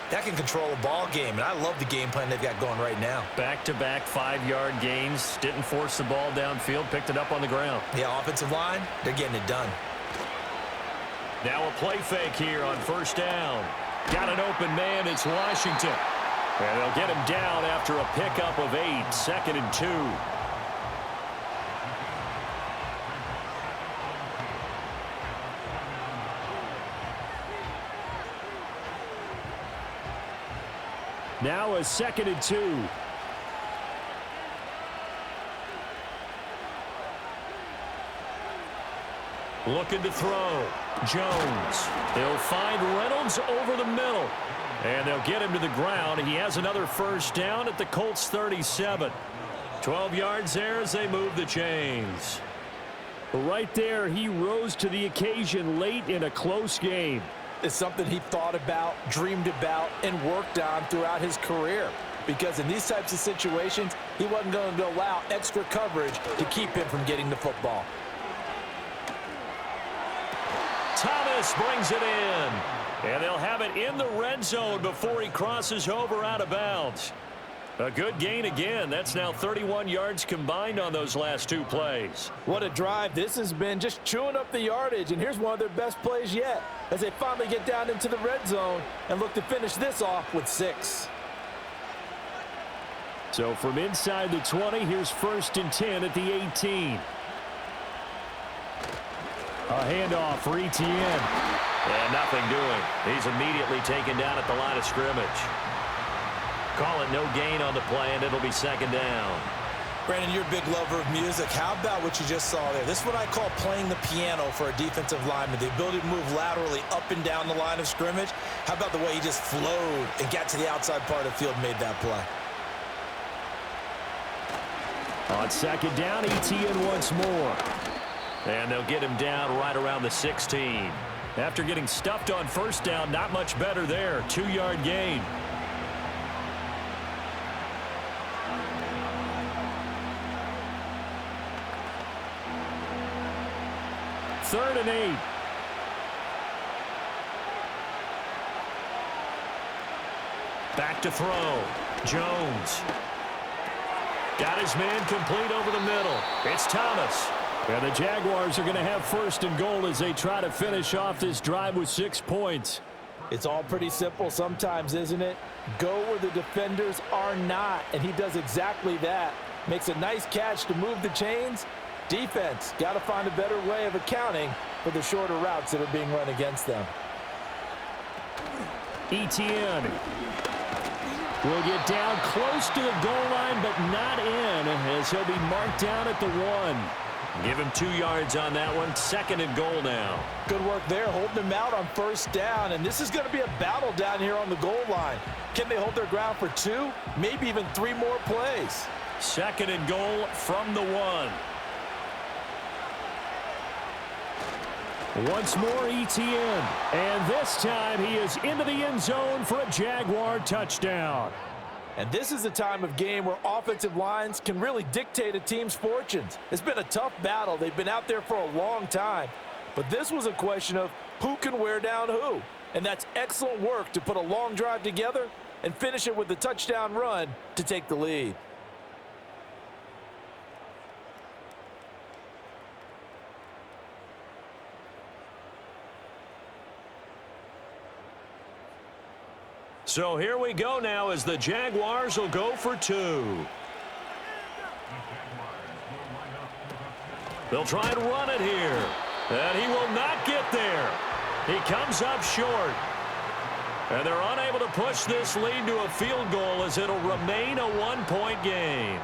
[SPEAKER 3] that can control a ball game. And I love the game plan they've got going right now.
[SPEAKER 2] Back-to-back 5-yard gains. Didn't force the ball downfield. Picked it up on the ground.
[SPEAKER 3] Yeah, offensive line, they're getting it done.
[SPEAKER 2] Now a play fake here on 1st down. Got an open man. It's Washington. And they'll get him down after a pickup of 8. 2nd and 2. Now a 2nd and 2. Looking to throw. Jones. They'll find Reynolds over the middle. And they'll get him to the ground. He has another 1st down at the Colts 37. 12 yards there as they move the chains. Right there, he rose to the occasion late in a close game.
[SPEAKER 4] It's something he thought about, dreamed about, and worked on throughout his career. Because in these types of situations, he wasn't going to allow extra coverage to keep him from getting the football.
[SPEAKER 2] Thomas brings it in. And they'll have it in the red zone before he crosses over out of bounds. A good gain again. That's now 31 yards combined on those last 2 plays.
[SPEAKER 4] What a drive this has been, just chewing up the yardage. And here's one of their best plays yet as they finally get down into the red zone and look to finish this off with 6.
[SPEAKER 1] So from inside the 20, here's 1st and 10 at the 18. A handoff for Etienne.
[SPEAKER 2] And nothing doing. He's immediately taken down at the line of scrimmage. Call it no gain on the play, and it'll be 2nd down.
[SPEAKER 3] Brandon, you're a big lover of music. How about what you just saw there? This is what I call playing the piano for a defensive lineman. The ability to move laterally up and down the line of scrimmage. How about the way he just flowed and got to the outside part of the field and made that play?
[SPEAKER 1] On 2nd down, Etienne once more.
[SPEAKER 2] And they'll get him down right around the 16.
[SPEAKER 1] After getting stuffed on 1st down, not much better there. 2-yard gain. Third and 8.
[SPEAKER 2] Back to throw. Jones. Got his man complete over the middle. It's Thomas.
[SPEAKER 1] And the Jaguars are going to have 1st and goal as they try to finish off this drive with 6 points.
[SPEAKER 4] It's all pretty simple sometimes, isn't it? Go where the defenders are not, and he does exactly that. Makes a nice catch to move the chains. Defense, got to find a better way of accounting for the shorter routes that are being run against them.
[SPEAKER 1] Etienne will get down close to the goal line, but not in, as he'll be marked down at the 1.
[SPEAKER 2] Give him 2 yards on that one. 2nd and goal now.
[SPEAKER 4] Good work there, holding him out on 1st down, and this is going to be a battle down here on the goal line. Can they hold their ground for 2, maybe even 3 more plays?
[SPEAKER 2] 2nd and goal from the 1.
[SPEAKER 1] Once more, Etienne. And this time he is into the end zone for a Jaguar touchdown.
[SPEAKER 4] And this is a time of game where offensive lines can really dictate a team's fortunes. It's been a tough battle. They've been out there for a long time. But this was a question of who can wear down who. And that's excellent work to put a long drive together and finish it with a touchdown run to take the lead.
[SPEAKER 2] So here we go now as the Jaguars will go for 2. They'll try and run it here. And he will not get there. He comes up short. And they're unable to push this lead to a field goal as it'll remain a 1-point game.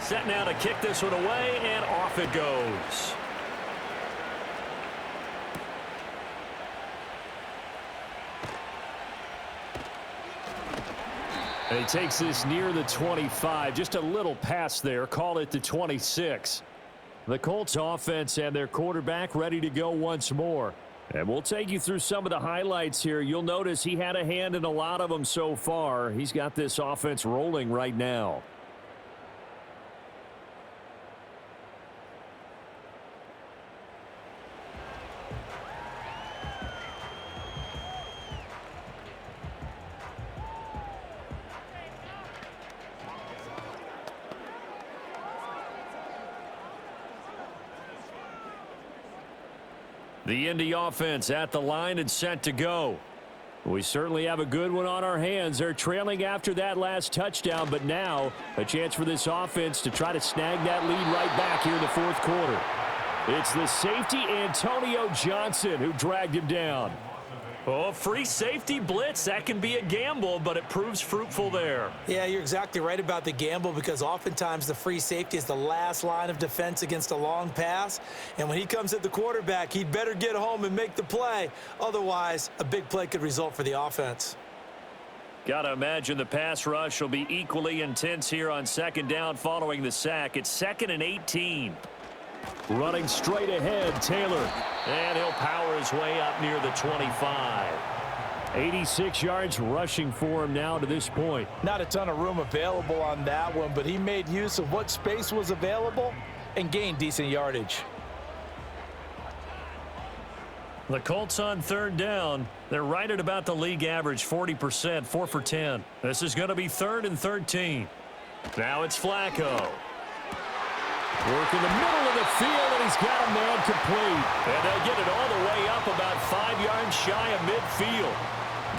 [SPEAKER 2] Set now to kick this one away, and off it goes.
[SPEAKER 1] And he takes this near the 25. Just a little pass there. Call it the 26. The Colts offense and their quarterback ready to go once more. And we'll take you through some of the highlights here. You'll notice he had a hand in a lot of them so far. He's got this offense rolling right now. The Indy offense at the line and set to go. We certainly have a good one on our hands. They're trailing after that last touchdown, but now a chance for this offense to try to snag that lead right back here in the 4th quarter. It's the safety, Antonio Johnson, who dragged him down.
[SPEAKER 2] Oh, free safety blitz. That can be a gamble, but it proves fruitful there.
[SPEAKER 3] Yeah, you're exactly right about the gamble because oftentimes the free safety is the last line of defense against a long pass. And when he comes at the quarterback, he'd better get home and make the play. Otherwise, a big play could result for the offense.
[SPEAKER 2] Got to imagine the pass rush will be equally intense here on 2nd down following the sack. It's 2nd and 18. Running straight ahead, Taylor. And he'll power his way up near the 25.
[SPEAKER 1] 86 yards rushing for him now to this point.
[SPEAKER 4] Not a ton of room available on that one, but he made use of what space was available and gained decent yardage.
[SPEAKER 2] The Colts on third down. They're right at about the league average, 40%, 4 for 10. This is going to be 3rd and 13. Now it's Flacco.
[SPEAKER 1] Work in the middle of the field, and he's got a man complete.
[SPEAKER 2] And they'll get it all the way up about 5 yards shy of midfield.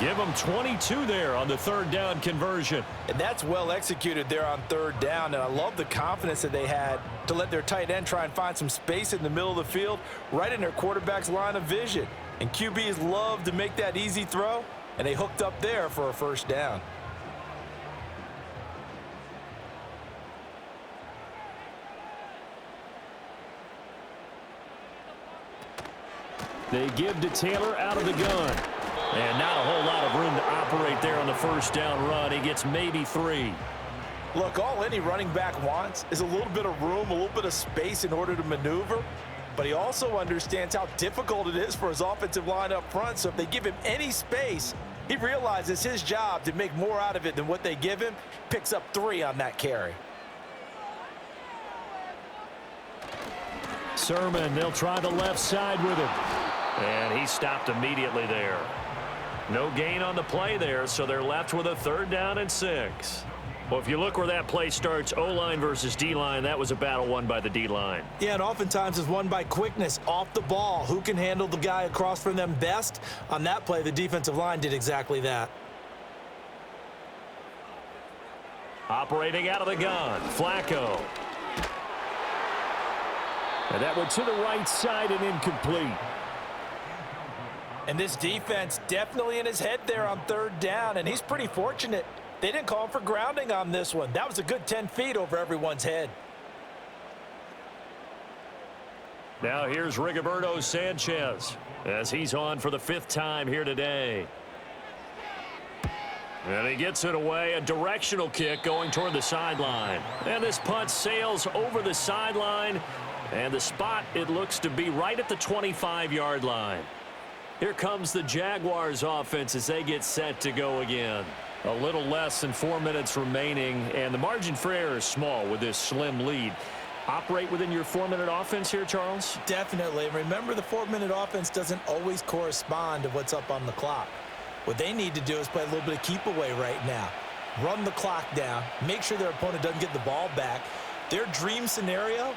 [SPEAKER 2] Give them 22 there on the 3rd down conversion.
[SPEAKER 4] And that's well executed there on 3rd down. And I love the confidence that they had to let their tight end try and find some space in the middle of the field, right in their quarterback's line of vision. And QBs love to make that easy throw, and they hooked up there for a 1st down.
[SPEAKER 1] They give to Taylor out of the gun.
[SPEAKER 2] And not a whole lot of room to operate there on the 1st down run. He gets maybe 3.
[SPEAKER 4] Look, all any running back wants is a little bit of room, a little bit of space in order to maneuver. But he also understands how difficult it is for his offensive line up front. So if they give him any space, he realizes his job to make more out of it than what they give him. Picks up 3 on that carry.
[SPEAKER 2] Sermon, they'll try the left side with him. And he stopped immediately there. No gain on the play there, so they're left with a 3rd down and 6. Well, if you look where that play starts, O-line versus D-line, that was a battle won by the D-line.
[SPEAKER 3] Yeah, and oftentimes it's won by quickness off the ball. Who can handle the guy across from them best? On that play, the defensive line did exactly that.
[SPEAKER 2] Operating out of the gun, Flacco.
[SPEAKER 1] And that went to the right side and incomplete.
[SPEAKER 4] And this defense definitely in his head there on 3rd down, and he's pretty fortunate. They didn't call him for grounding on this one. That was a good 10 feet over everyone's head.
[SPEAKER 2] Now here's Rigoberto Sanchez as he's on for the 5th time here today. And he gets it away, a directional kick going toward the sideline. And this punt sails over the sideline, and the spot, it looks to be right at the 25-yard line. Here comes the Jaguars offense as they get set to go again. A little less than 4 minutes remaining, and the margin for error is small with this slim lead. Operate within your 4-minute offense here, Charles?
[SPEAKER 3] Definitely. Remember, the 4-minute offense doesn't always correspond to what's up on the clock. What they need to do is play a little bit of keep away right now. Run the clock down. Make sure their opponent doesn't get the ball back. Their dream scenario,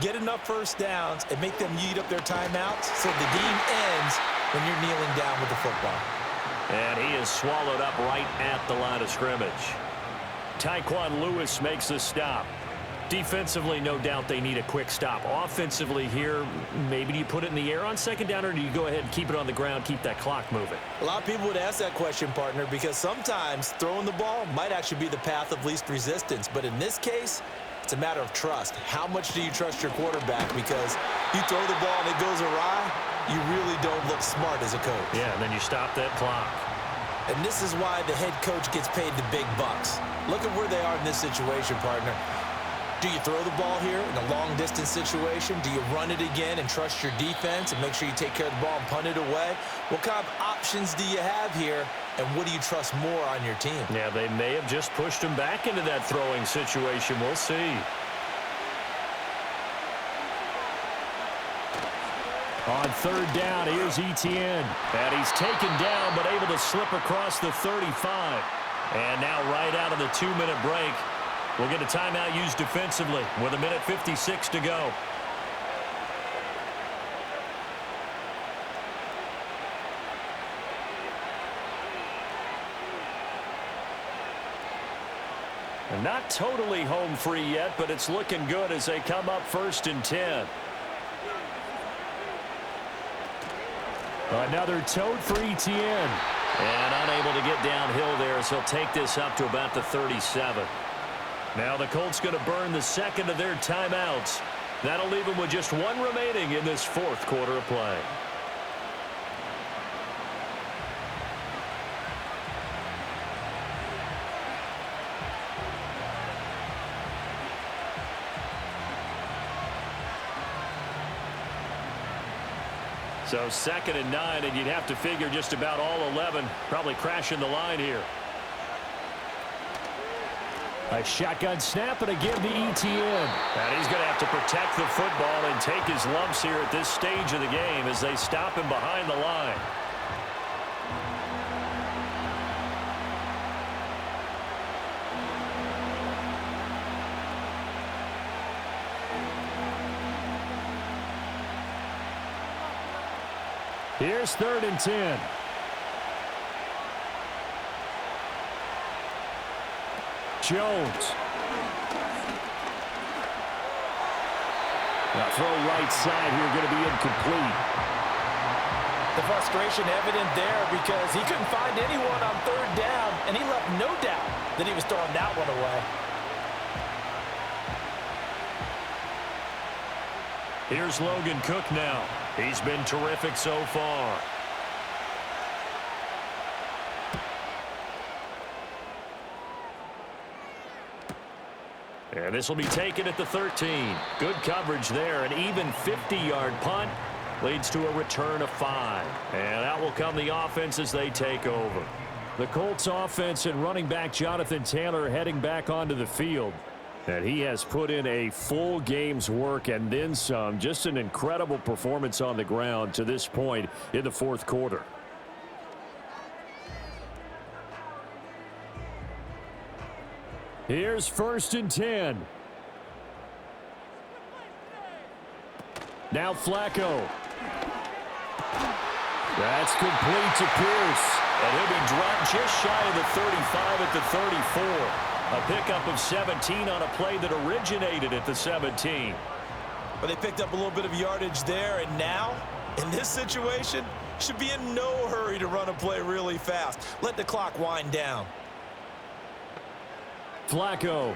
[SPEAKER 3] get enough 1st downs and make them eat up their timeouts so the game ends when you're kneeling down with the football.
[SPEAKER 2] And he is swallowed up right at the line of scrimmage. Tyquan Lewis makes the stop. Defensively, no doubt they need a quick stop. Offensively here, maybe do you put it in the air on 2nd down, or do you go ahead and keep it on the ground, keep that clock moving?
[SPEAKER 3] A lot of people would ask that question, partner, because sometimes throwing the ball might actually be the path of least resistance. But in this case, it's a matter of trust. How much do you trust your quarterback? Because you throw the ball and it goes awry, you really don't look smart as a coach.
[SPEAKER 2] Yeah, and then you stop that clock.
[SPEAKER 3] And this is why the head coach gets paid the big bucks. Look at where they are in this situation, partner. Do you throw the ball here in a long-distance situation? Do you run it again and trust your defense and make sure you take care of the ball and punt it away? What kind of options do you have here, and what do you trust more on your team?
[SPEAKER 2] Yeah, they may have just pushed him back into that throwing situation. We'll see.
[SPEAKER 1] On 3rd down, here's Etienne.
[SPEAKER 2] And he's taken down, but able to slip across the 35. And now right out of the 2-minute break, we'll get a timeout used defensively with 1:56 to go. And not totally home free yet, but it's looking good as they come up 1st and 10.
[SPEAKER 1] Another tote for Etienne.
[SPEAKER 2] And unable to get downhill there, as he'll take this up to about the 37. Now the Colts going to burn the 2nd of their timeouts. That'll leave them with just 1 remaining in this 4th quarter of play. So 2nd and 9, and you'd have to figure just about all 11 probably crashing the line here.
[SPEAKER 1] A shotgun snap, and again the ETN.
[SPEAKER 2] And he's going to have to protect the football and take his lumps here at this stage of the game as they stop him behind the line.
[SPEAKER 1] Here's 3rd and 10. Jones. Now throw right side here, going to be incomplete.
[SPEAKER 4] The frustration evident there because he couldn't find anyone on 3rd down, and he left no doubt that he was throwing that one away.
[SPEAKER 2] Here's Logan Cook now. He's been terrific so far. And this will be taken at the 13. Good coverage there. An even 50-yard punt leads to a return of 5. And out will come the offense as they take over.
[SPEAKER 1] The Colts offense and running back Jonathan Taylor heading back onto the field. And he has put in a full game's work and then some. Just an incredible performance on the ground to this point in the 4th quarter. Here's 1st and 10. Now Flacco. That's complete to Pierce.
[SPEAKER 2] And he'll be dropped just shy of the 35 at the 34. A pickup of 17 on a play that originated at the 17.
[SPEAKER 3] But they picked up a little bit of yardage there, and now, in this situation, should be in no hurry to run a play really fast. Let the clock wind down.
[SPEAKER 1] Flacco.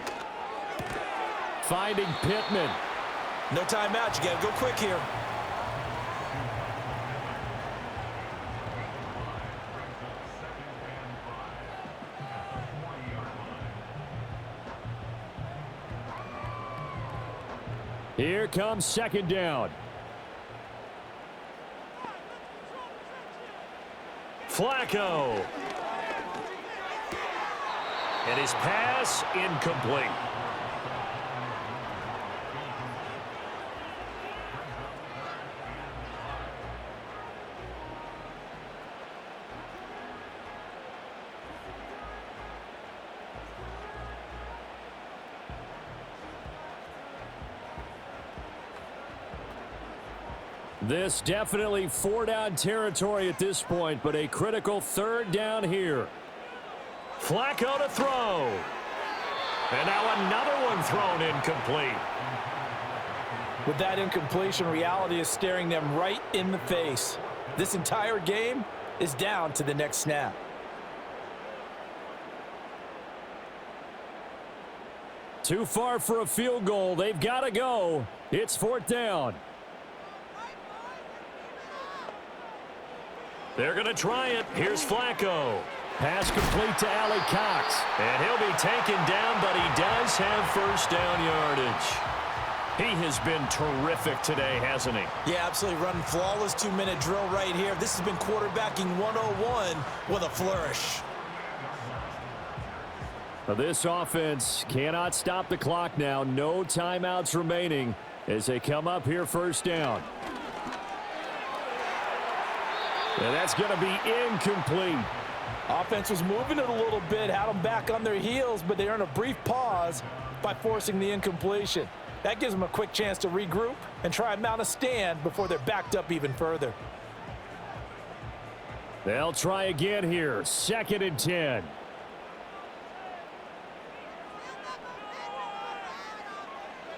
[SPEAKER 1] Finding Pittman.
[SPEAKER 3] No timeout. You got to go quick here.
[SPEAKER 1] Here comes 2nd down.
[SPEAKER 2] Flacco. And his pass incomplete.
[SPEAKER 1] This definitely 4-down territory at this point, but a critical 3rd down here.
[SPEAKER 2] Flacco to throw. And now another one thrown incomplete.
[SPEAKER 4] With that incompletion, reality is staring them right in the face. This entire game is down to the next snap.
[SPEAKER 1] Too far for a field goal. They've got to go. It's 4th down.
[SPEAKER 2] They're going to try it. Here's Flacco.
[SPEAKER 1] Pass complete to Allie Cox.
[SPEAKER 2] And he'll be taken down, but he does have 1st down yardage. He has been terrific today, hasn't he?
[SPEAKER 3] Yeah, absolutely. Running flawless 2-minute drill right here. This has been quarterbacking 101 with a flourish.
[SPEAKER 1] Now this offense cannot stop the clock now. No timeouts remaining as they come up here 1st down. And that's going to be incomplete.
[SPEAKER 4] Offense was moving it a little bit, had them back on their heels, but they earned a brief pause by forcing the incompletion. That gives them a quick chance to regroup and try and mount a stand before they're backed up even further.
[SPEAKER 1] They'll try again here. 2nd and 10.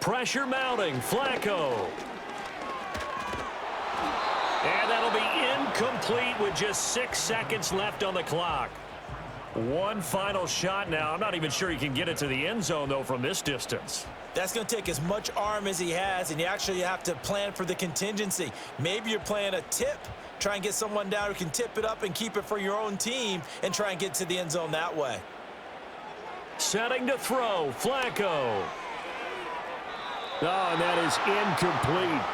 [SPEAKER 2] Pressure mounting. Flacco. And that'll be incomplete with just 6 seconds left on the clock. One final shot now. I'm not even sure he can get it to the end zone, though, from this distance.
[SPEAKER 3] That's going to take as much arm as he has, and you actually have to plan for the contingency. Maybe you're playing a tip. Try and get someone down who can tip it up and keep it for your own team and try and get to the end zone that way.
[SPEAKER 2] Setting to throw. Flacco.
[SPEAKER 1] Oh, and that is incomplete.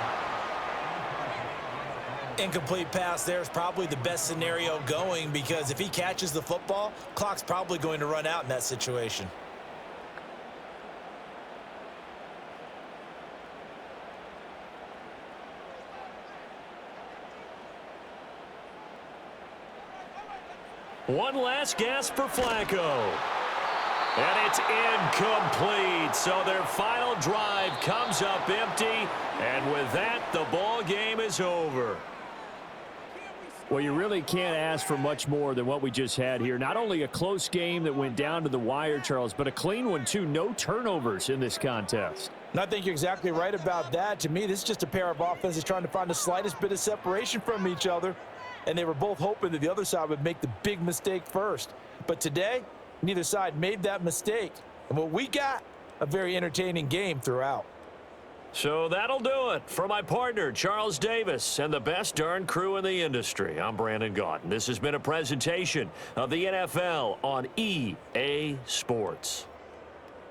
[SPEAKER 3] Incomplete pass there is probably the best scenario going, because if he catches the football, clock's probably going to run out in that situation.
[SPEAKER 2] One last gasp for Flacco. And it's incomplete. So their final drive comes up empty. And with that, the ball game is over.
[SPEAKER 1] Well, you really can't ask for much more than what we just had here. Not only a close game that went down to the wire, Charles, but a clean one, too. No turnovers in this contest.
[SPEAKER 4] And I think you're exactly right about that. To me, this is just a pair of offenses trying to find the slightest bit of separation from each other. And they were both hoping that the other side would make the big mistake first. But today, neither side made that mistake. And what we got, a very entertaining game throughout.
[SPEAKER 2] So that'll do it for my partner, Charles Davis, and the best darn crew in the industry. I'm Brandon Gaudin. This has been a presentation of the NFL on EA Sports.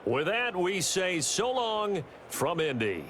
[SPEAKER 2] With that, we say so long from Indy.